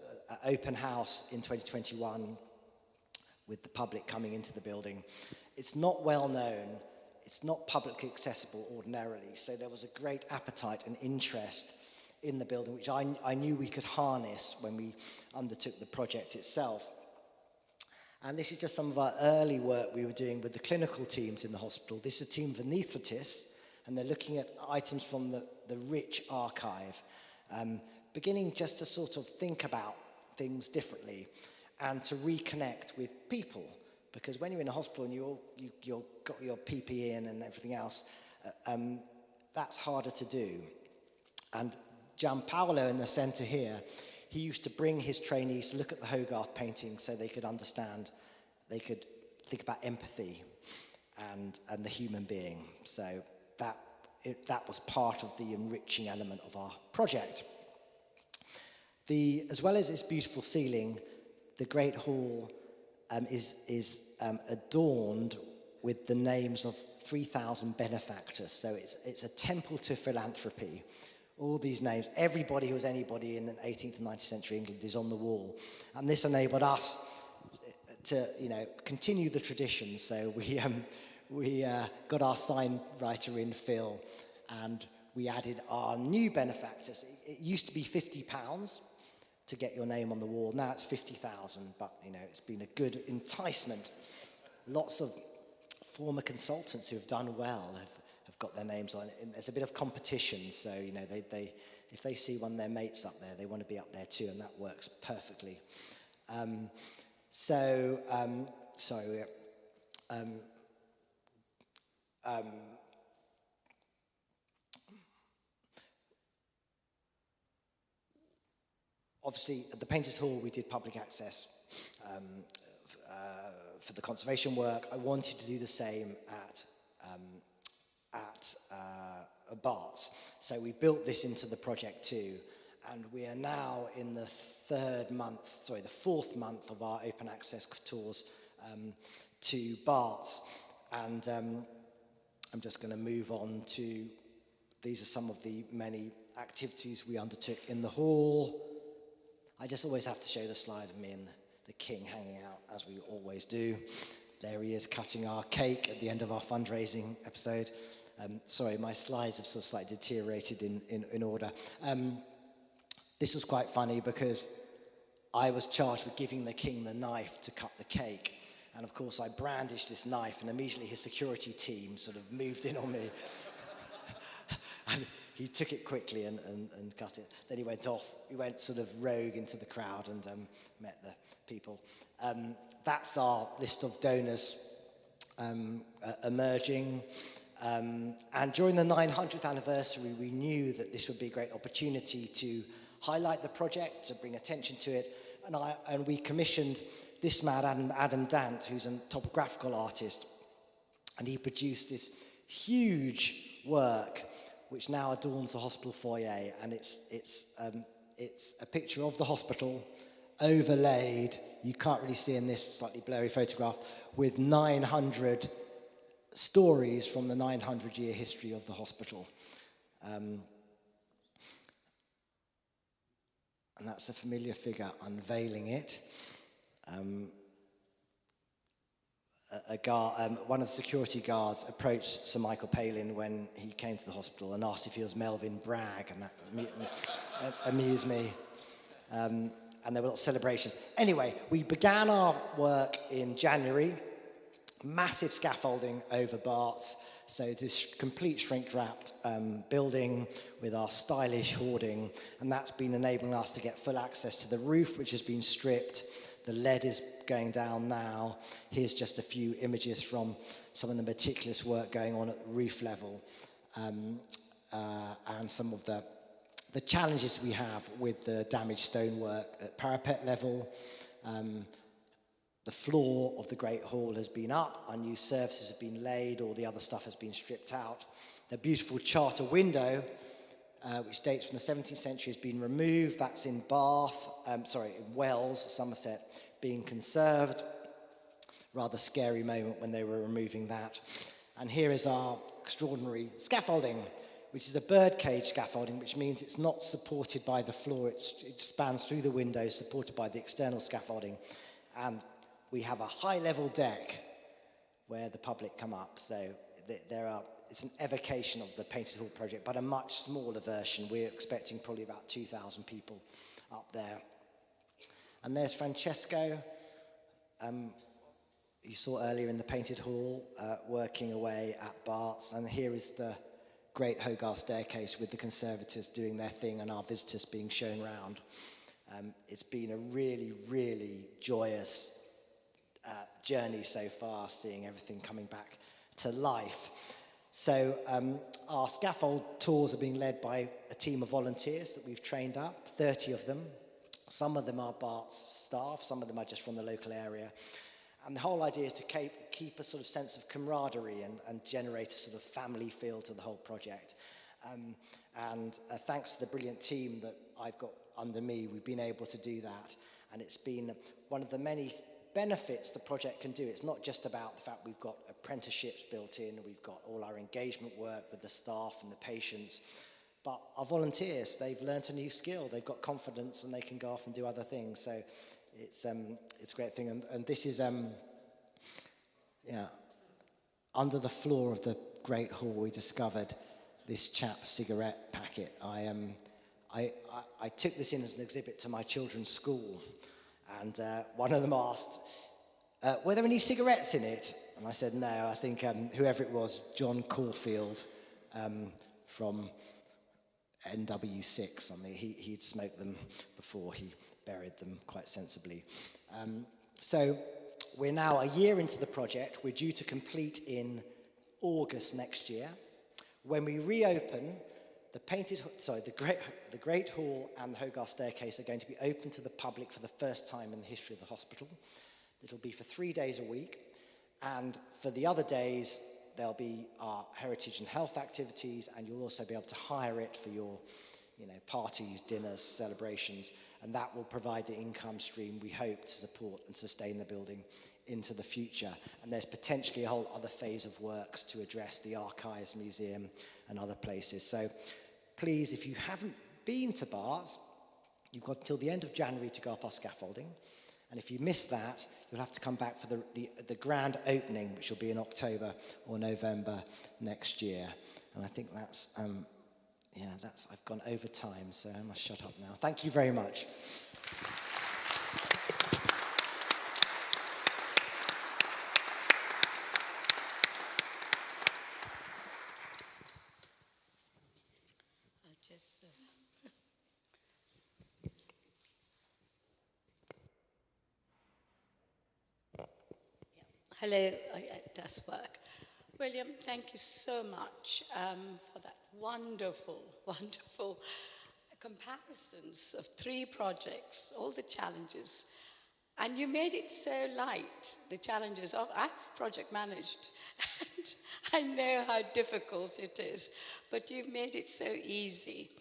open house in 2021 with the public coming into the building. It's not well known, it's not publicly accessible ordinarily, so there was a great appetite and interest in the building, which I knew we could harness when we undertook the project itself. And this is just some of our early work we were doing with the clinical teams in the hospital. This is a team of anaesthetists, and they're looking at items from the rich archive, beginning just to sort of think about things differently and to reconnect with people. Because when you're in a hospital and you've got your PPE in and everything else, that's harder to do. And Gianpaolo in the centre here, he used to bring his trainees to look at the Hogarth paintings so they could understand, they could think about empathy and the human being. So that was part of the enriching element of our project. As well as its beautiful ceiling, the Great Hall is adorned with the names of 3,000 benefactors. So it's a temple to philanthropy. All these names, everybody who was anybody in 18th and 19th century England is on the wall. And this enabled us to, continue the tradition. So we got our sign writer in, Phil, and we added our new benefactors. It used to be £50 to get your name on the wall. Now it's 50,000, but it's been a good enticement. Lots of former consultants who have done well have got their names on it. And there's a bit of competition, so if they see one of their mates up there, they want to be up there too, and that works perfectly. obviously, at the Painted Hall, we did public access for the conservation work. I wanted to do the same at Barts. So we built this into the project too. And we are now in the fourth month of our open access tours to Barts. And I'm just going to move on to, these are some of the many activities we undertook in the hall. I just always have to show the slide of me and the king hanging out, as we always do. There he is cutting our cake at the end of our fundraising episode. Sorry, my slides have sort of slightly deteriorated in order. This was quite funny because I was charged with giving the king the knife to cut the cake. And of course, I brandished this knife, and immediately his security team sort of moved in on me. And he took it quickly and cut it. Then he went off. He went sort of rogue into the crowd and met the people. That's our list of donors emerging. And during the 900th anniversary, we knew that this would be a great opportunity to highlight the project, to bring attention to it. And we commissioned this man, Adam Dant, who's a topographical artist. And he produced this huge work, which now adorns the hospital foyer. And it's a picture of the hospital overlaid, you can't really see in this slightly blurry photograph, with 900 stories from the 900-year history of the hospital. And that's a familiar figure unveiling it. One of the security guards approached Sir Michael Palin when he came to the hospital and asked if he was Melvyn Bragg, and that amused me. And there were lots of celebrations. Anyway, we began our work in January. Massive scaffolding over Barts, so this complete shrink-wrapped building with our stylish hoarding, and that's been enabling us to get full access to the roof, which has been stripped. The lead is going down now. Here's just a few images from some of the meticulous work going on at the roof level, and some of the challenges we have with the damaged stonework at parapet level. The floor of the Great Hall has been up, our new surfaces have been laid, all the other stuff has been stripped out. The beautiful charter window, which dates from the 17th century, has been removed. That's in in Wells, Somerset, being conserved. Rather scary moment when they were removing that. And here is our extraordinary scaffolding, which is a birdcage scaffolding, which means it's not supported by the floor. It spans through the window, supported by the external scaffolding. And we have a high-level deck where the public come up. So it's an evocation of the Painted Hall project, but a much smaller version. We're expecting probably about 2,000 people up there. And there's Francesco, you saw earlier in the Painted Hall, working away at Barts. And here is the great Hogarth staircase with the conservators doing their thing and our visitors being shown round. It's been a really, really joyous journey so far, seeing everything coming back to life. So our scaffold tours are being led by a team of volunteers that we've trained up, 30 of them. Some of them are Bart's staff, some of them are just from the local area. And the whole idea is to keep a sort of sense of camaraderie and generate a sort of family feel to the whole project. Thanks to the brilliant team that I've got under me, we've been able to do that. And it's been one of the many benefits the project can do. It's not just about the fact we've got apprenticeships built in, we've got all our engagement work with the staff and the patients, but our volunteers, they've learnt a new skill, they've got confidence, and they can go off and do other things. So it's a great thing. And this is under the floor of the Great Hall, we discovered this chap's cigarette packet. I took this in as an exhibit to my children's school, and one of them asked, were there any cigarettes in it? And I said, no. I think whoever it was, John Caulfield from NW6, he'd smoked them before he buried them quite sensibly. So we're now a year into the project. We're due to complete in August next year. When we reopen, The Great Hall and the Hogarth Staircase are going to be open to the public for the first time in the history of the hospital. It'll be for 3 days a week, and for the other days, there'll be our heritage and health activities, and you'll also be able to hire it for your parties, dinners, celebrations, and that will provide the income stream we hope to support and sustain the building into the future. And there's potentially a whole other phase of works to address the archives, museum, and other places. So please, if you haven't been to Barts, you've got till the end of January to go up our scaffolding. And if you miss that, you'll have to come back for the grand opening, which will be in October or November next year. And I think that's, I've gone over time, so I must shut up now. Thank you very much. Hello, it does work. William, thank you so much for that wonderful, wonderful comparisons of 3 projects, all the challenges. And you made it so light, the challenges of, I've project managed, and I know how difficult it is, but you've made it so easy.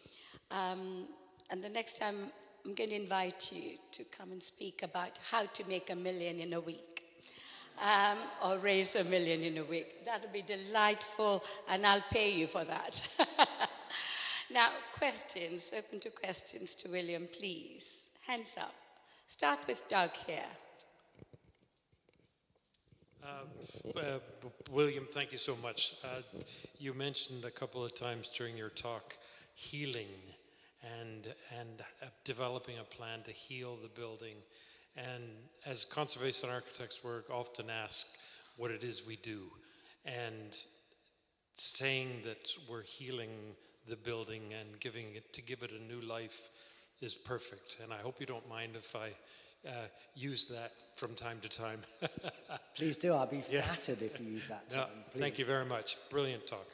And the next time, I'm going to invite you to come and speak about how to make $1 million in a week. Or raise $1 million in a week. That'll be delightful, and I'll pay you for that. Now, questions, open to questions to William, please. Hands up. Start with Doug here. William, thank you so much. You mentioned a couple of times during your talk healing and developing a plan to heal the building. And as conservation architects, we're often asked what it is we do. And saying that we're healing the building and give it a new life is perfect. And I hope you don't mind if I use that from time to time. Please do. I'll be flattered if you use that term. No, thank you very much. Brilliant talk.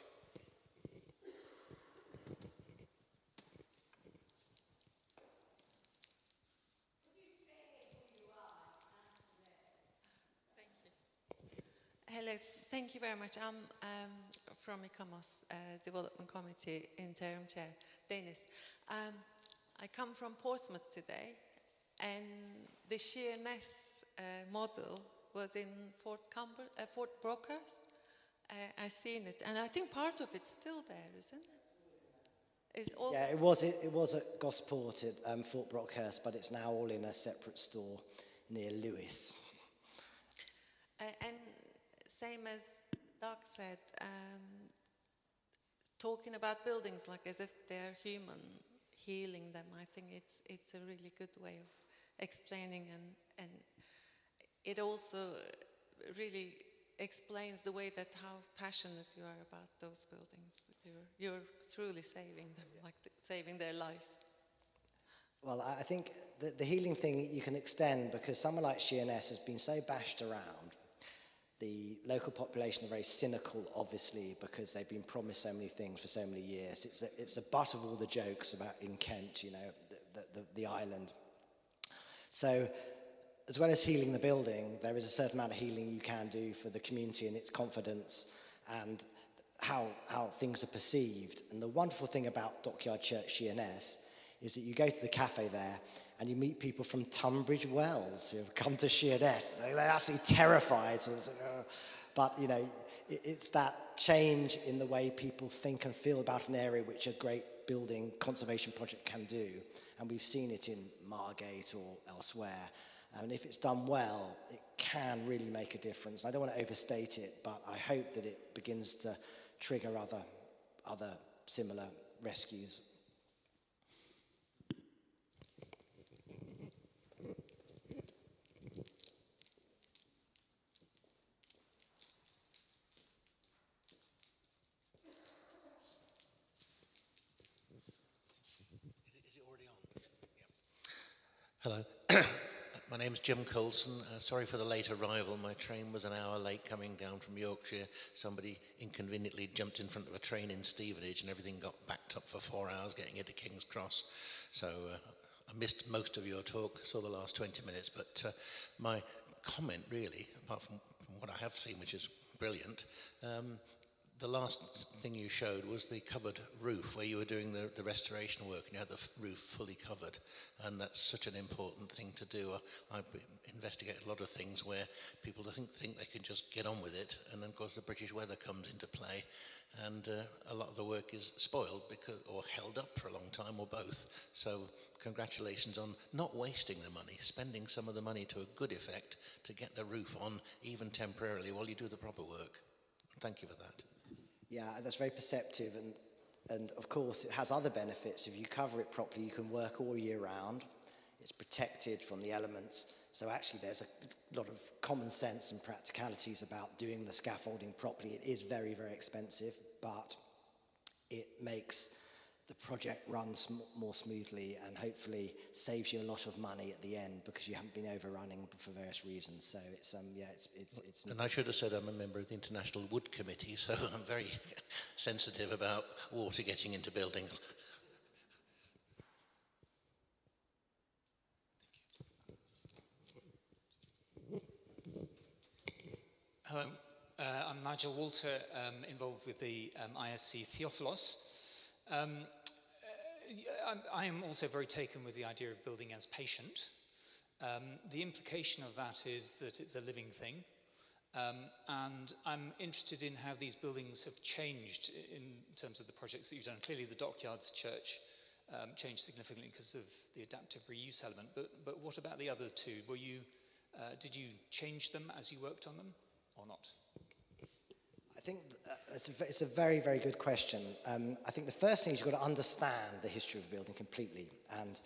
Hello, thank you very much. I'm from ICOMOS Development Committee, Interim Chair, Dennis. I come from Portsmouth today, and the Sheerness model was in Fort Brockhurst. I've seen it, and I think part of it's still there, isn't it? Yeah, it was at Gosport at Fort Brockhurst, but it's now all in a separate store near Lewis. And same as Doug said, talking about buildings like as if they're human, healing them, I think it's a really good way of explaining, and it also really explains the way that how passionate you are about those buildings. You're truly saving them, like saving their lives. Well, I think the healing thing you can extend, because someone like Sheerness has been so bashed around. The local population are very cynical, obviously, because they've been promised so many things for so many years. It's the butt of all the jokes about in Kent, the island. So, as well as healing the building, there is a certain amount of healing you can do for the community and its confidence and how things are perceived. And the wonderful thing about Dockyard Church, Sheerness, is that you go to the cafe there and you meet people from Tunbridge Wells who have come to Sheerness. They're actually terrified. But, it's that change in the way people think and feel about an area which a great building conservation project can do. And we've seen it in Margate or elsewhere. And if it's done well, it can really make a difference. I don't want to overstate it, but I hope that it begins to trigger other similar rescues. Hello, My name's Jim Coulson. Sorry for the late arrival. My train was an hour late coming down from Yorkshire. Somebody inconveniently jumped in front of a train in Stevenage and everything got backed up for 4 hours getting into King's Cross. So I missed most of your talk, saw the last 20 minutes, but my comment really, apart from what I have seen, which is brilliant, the last thing you showed was the covered roof where you were doing the restoration work and you had the roof fully covered, and that's such an important thing to do. I've investigated a lot of things where people think they can just get on with it, and then of course the British weather comes into play, and a lot of the work is spoiled or held up for a long time, or both. So congratulations on not wasting the money, spending some of the money to a good effect to get the roof on, even temporarily, while you do the proper work. Thank you for that. Yeah, that's very perceptive, and of course it has other benefits. If you cover it properly, you can work all year round. It's protected from the elements. So actually there's a lot of common sense and practicalities about doing the scaffolding properly. It is very, very expensive, but it makes the project run more smoothly and hopefully saves you a lot of money at the end because you haven't been overrunning for various reasons. So it's it's. And I should have said I'm a member of the International Wood Committee, so I'm very sensitive about water getting into buildings. Hello, I'm Nigel Walter, involved with the ISC Theophilos. I am also very taken with the idea of building as patient. The implication of that is that it's a living thing, and I'm interested in how these buildings have changed in terms of the projects that you've done. Clearly the Dockyard Church changed significantly because of the adaptive reuse element, but what about the other two? Did you change them as you worked on them, or not? I think it's a very, very good question. I think the first thing is you've got to understand the history of the building completely. And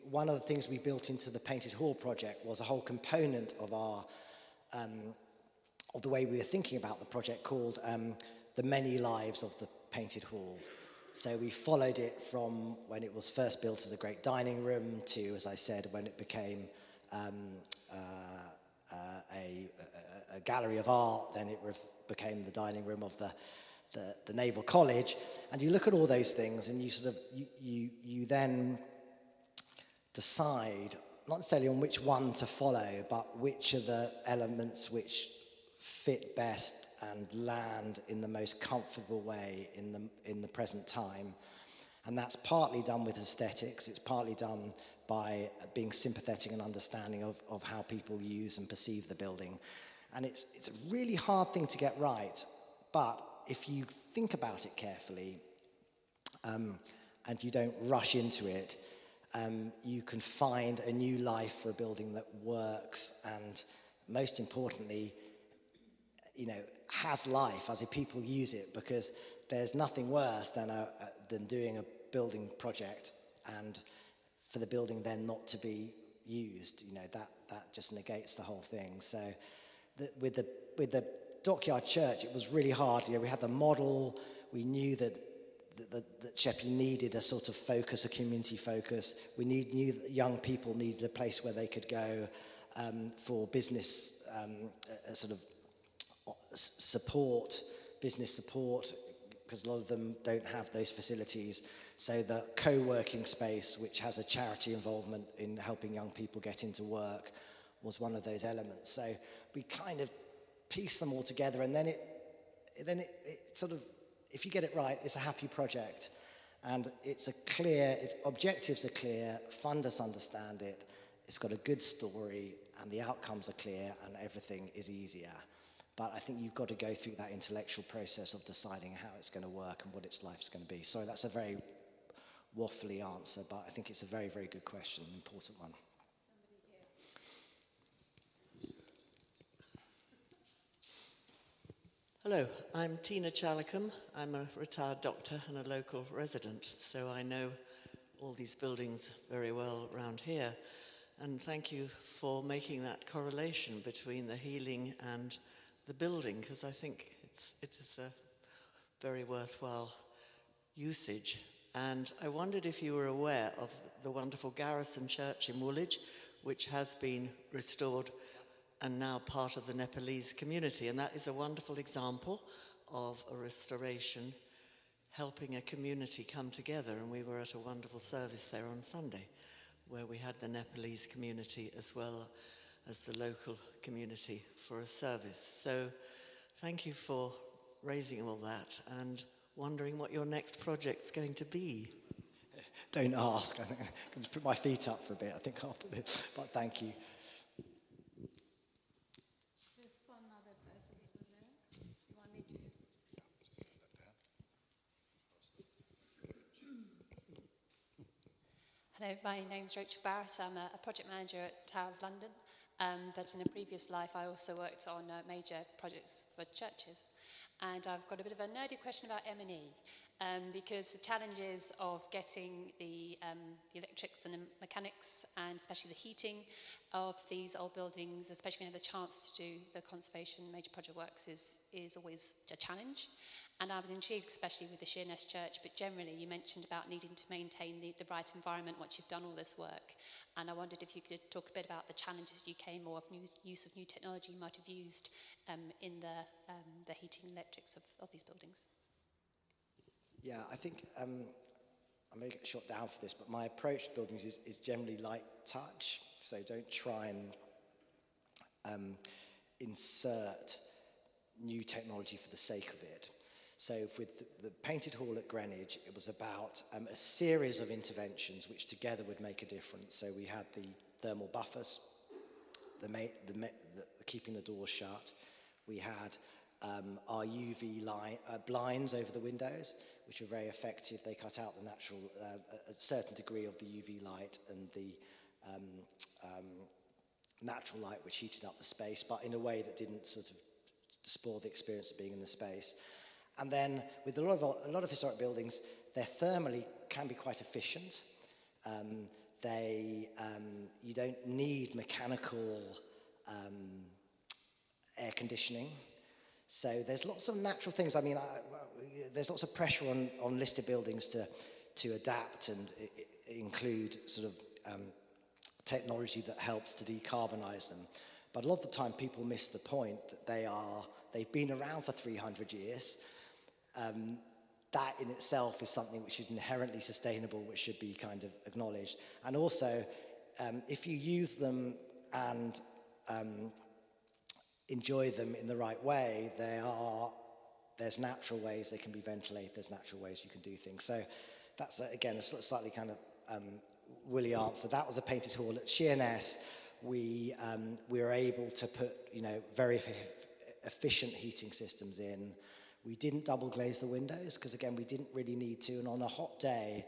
one of the things we built into the Painted Hall project was a whole component of the way we were thinking about the project called the many lives of the Painted Hall. So we followed it from when it was first built as a great dining room to, as I said, when it became a gallery of art, then it became the dining room of the Naval College. And you look at all those things and you then decide, not necessarily on which one to follow, but which are the elements which fit best and land in the most comfortable way in the present time. And that's partly done with aesthetics, it's partly done by being sympathetic and understanding of how people use and perceive the building. And it's a really hard thing to get right, but if you think about it carefully and you don't rush into it, you can find a new life for a building that works and, most importantly, has life as people use it, because there's nothing worse than doing a building project and for the building then not to be used. That just negates the whole thing. So with the Dockyard Church, it was really hard. We had the model. We knew that Sheppey needed a sort of focus, a community focus. We knew that young people needed a place where they could go for business sort of support, business support, because a lot of them don't have those facilities. So the co-working space, which has a charity involvement in helping young people get into work, was one of those elements. So we kind of pieced them all together, and then it sort of, if you get it right, it's a happy project. And its objectives are clear, funders understand it, it's got a good story, and the outcomes are clear, and everything is easier. But I think you've got to go through that intellectual process of deciding how it's going to work and what its life's going to be. Sorry, that's a very waffly answer, but I think it's a very, very good question, an important one. Hello, I'm Tina Chalicum. I'm a retired doctor and a local resident, so I know all these buildings very well around here. And thank you for making that correlation between the healing and the building, because I think it is a very worthwhile usage. And I wondered if you were aware of the wonderful Garrison Church in Woolwich, which has been restored and now part of the Nepalese community. And that is a wonderful example of a restoration helping a community come together. And we were at a wonderful service there on Sunday, where we had the Nepalese community as well as the local community for a service. So thank you for raising all that and wondering what your next project's going to be. Don't ask. I think I can just put my feet up for a bit, I think, after this. But thank you. There's one other person over there. Do you want me to? Hello, my name's Rachel Barrett. I'm a project manager at Tower of London, but in a previous life I also worked on major projects for churches. And I've got a bit of a nerdy question about M&E, because the challenges of getting the electrics and the mechanics, and especially the heating of these old buildings, especially when you have the chance to do the conservation major project works, is always a challenge. And I was intrigued, especially with the Sheerness Church, but generally you mentioned about needing to maintain the right environment once you've done all this work. And I wondered if you could talk a bit about the challenges you came, or of use of new technology you might have used in the heating and electrics of these buildings. Yeah, I think I may get shot down for this, but my approach to buildings is generally light touch. So don't try and insert new technology for the sake of it. So with the Painted Hall at Greenwich, it was about a series of interventions which together would make a difference. So we had the thermal buffers, keeping the doors shut. We had our UV blinds over the windows, which were very effective. They cut out the natural, a certain degree of the UV light and the natural light which heated up the space, but in a way that didn't sort of spoil the experience of being in the space. And then with a lot of historic buildings, they thermally can be quite efficient. You don't need mechanical air conditioning. So there's lots of natural things. I mean, there's lots of pressure on listed buildings to adapt and include sort of technology that helps to decarbonize them. But a lot of the time people miss the point that they've been around for 300 years. That in itself is something which is inherently sustainable, which should be kind of acknowledged. And also, if you use them and enjoy them in the right way, there's natural ways they can be ventilated, there's natural ways you can do things. So that's, again, a slightly kind of woolly answer. That was a Painted Hall. At Sheerness, we were able to put, very efficient heating systems in. We didn't double glaze the windows because, again, we didn't really need to. And on a hot day,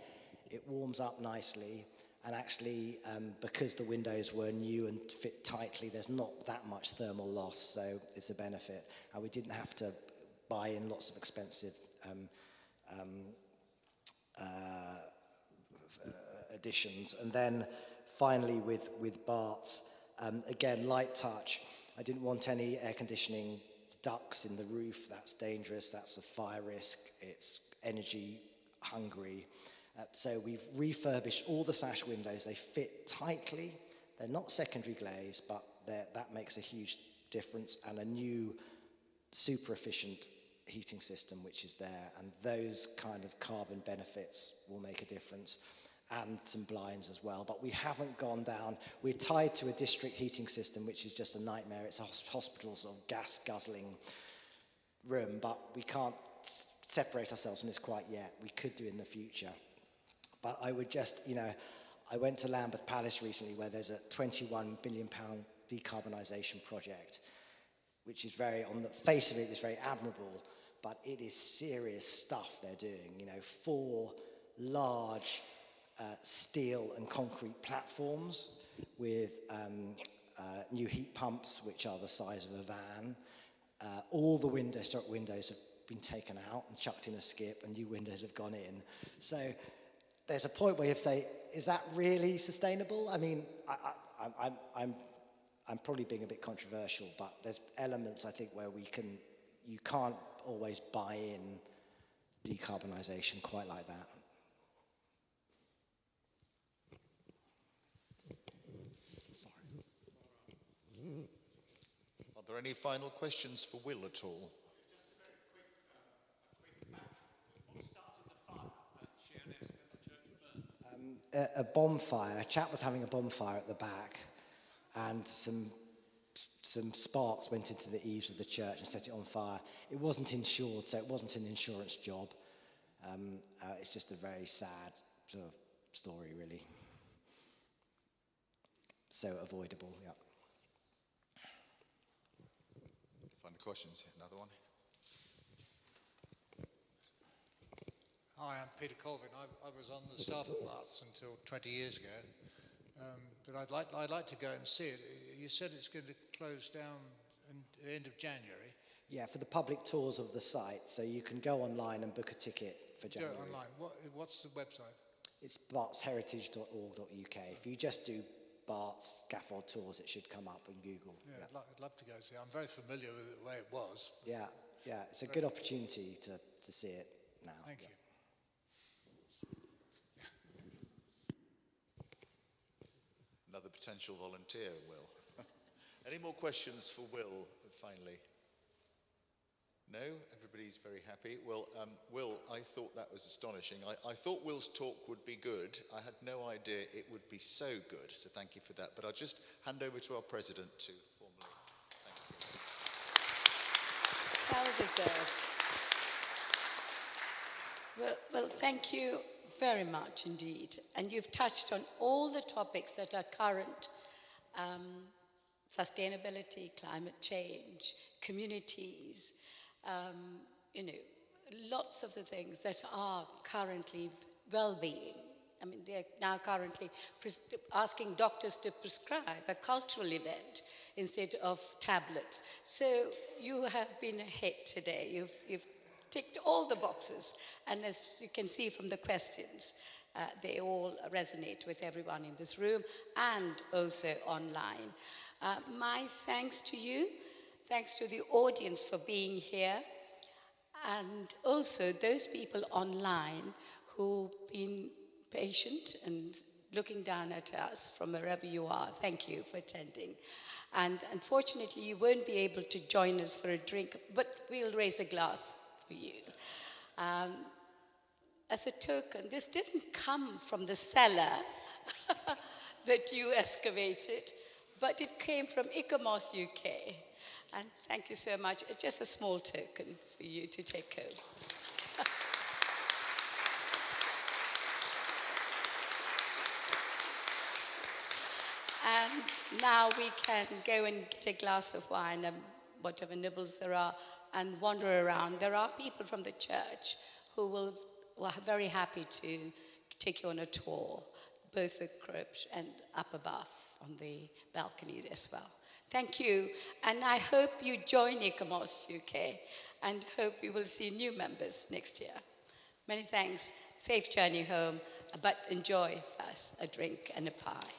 it warms up nicely. And actually, because the windows were new and fit tightly, there's not that much thermal loss, so it's a benefit. And we didn't have to buy in lots of expensive additions. And then finally with Bart's, again, light touch. I didn't want any air conditioning ducts in the roof. That's dangerous. That's a fire risk. It's energy hungry. So we've refurbished all the sash windows. They fit tightly. They're not secondary glaze, but that makes a huge difference. And a new super efficient heating system which is there. And those kind of carbon benefits will make a difference. And some blinds as well. But we haven't gone down. We're tied to a district heating system, which is just a nightmare. It's a hospital sort of gas guzzling room, but we can't separate ourselves from this quite yet. We could do in the future. But I would just, I went to Lambeth Palace recently where there's a £21 billion decarbonisation project, which is on the face of it, is very admirable, but it is serious stuff they're doing. 4 large steel and concrete platforms with new heat pumps, which are the size of a van. All the historic windows have been taken out and chucked in a skip, and new windows have gone in. So there's a point where you have to say, is that really sustainable? I mean, I'm probably being a bit controversial, but there's elements, I think, where you can't always buy in decarbonisation quite like that. Sorry. Are there any final questions for Will at all? A bonfire. A chap was having a bonfire at the back, and some sparks went into the eaves of the church and set it on fire. It wasn't insured, so it wasn't an insurance job. It's just a very sad sort of story, really. So avoidable, yeah. Final questions? Another one? Hi, I'm Peter Colvin. I was on the staff at Barts until 20 years ago, but I'd like to go and see it. You said it's going to close down at the end of January. Yeah, for the public tours of the site, so you can go online and book a ticket for January. Go online. What's the website? It's bartsheritage.org.uk. If you just do Bart's scaffold tours, it should come up in Google. Yeah, yeah. I'd love to go see it. I'm very familiar with the way it was. Yeah, it's a good opportunity to see it now. Thank you. Another potential volunteer, Will. Any more questions for Will, finally? No? Everybody's very happy. Well, Will, I thought that was astonishing. I thought Will's talk would be good. I had no idea it would be so good, so thank you for that. But I'll just hand over to our president to formally thank you. Well deserved. Well, thank you very much indeed. And you've touched on all the topics that are current. Sustainability, climate change, communities, lots of the things that are currently well-being. I mean, they're now currently asking doctors to prescribe a cultural event instead of tablets. So you have been a hit today. You've ticked all the boxes. And as you can see from the questions, they all resonate with everyone in this room and also online. My thanks to you. Thanks to the audience for being here, and also those people online who've been patient and looking down at us from wherever you are. Thank you for attending. And unfortunately, you won't be able to join us for a drink, but we'll raise a glass for you. As a token, this didn't come from the cellar that you excavated, but it came from ICOMOS UK. And thank you so much. It's just a small token for you to take home. And now we can go and get a glass of wine and whatever nibbles there are and wander around. There are people from the church who are very happy to take you on a tour, both the crypt and up above on the balconies as well. Thank you, and I hope you join ICOMOS UK, and hope we will see new members next year. Many thanks, safe journey home, but enjoy first a drink and a pie.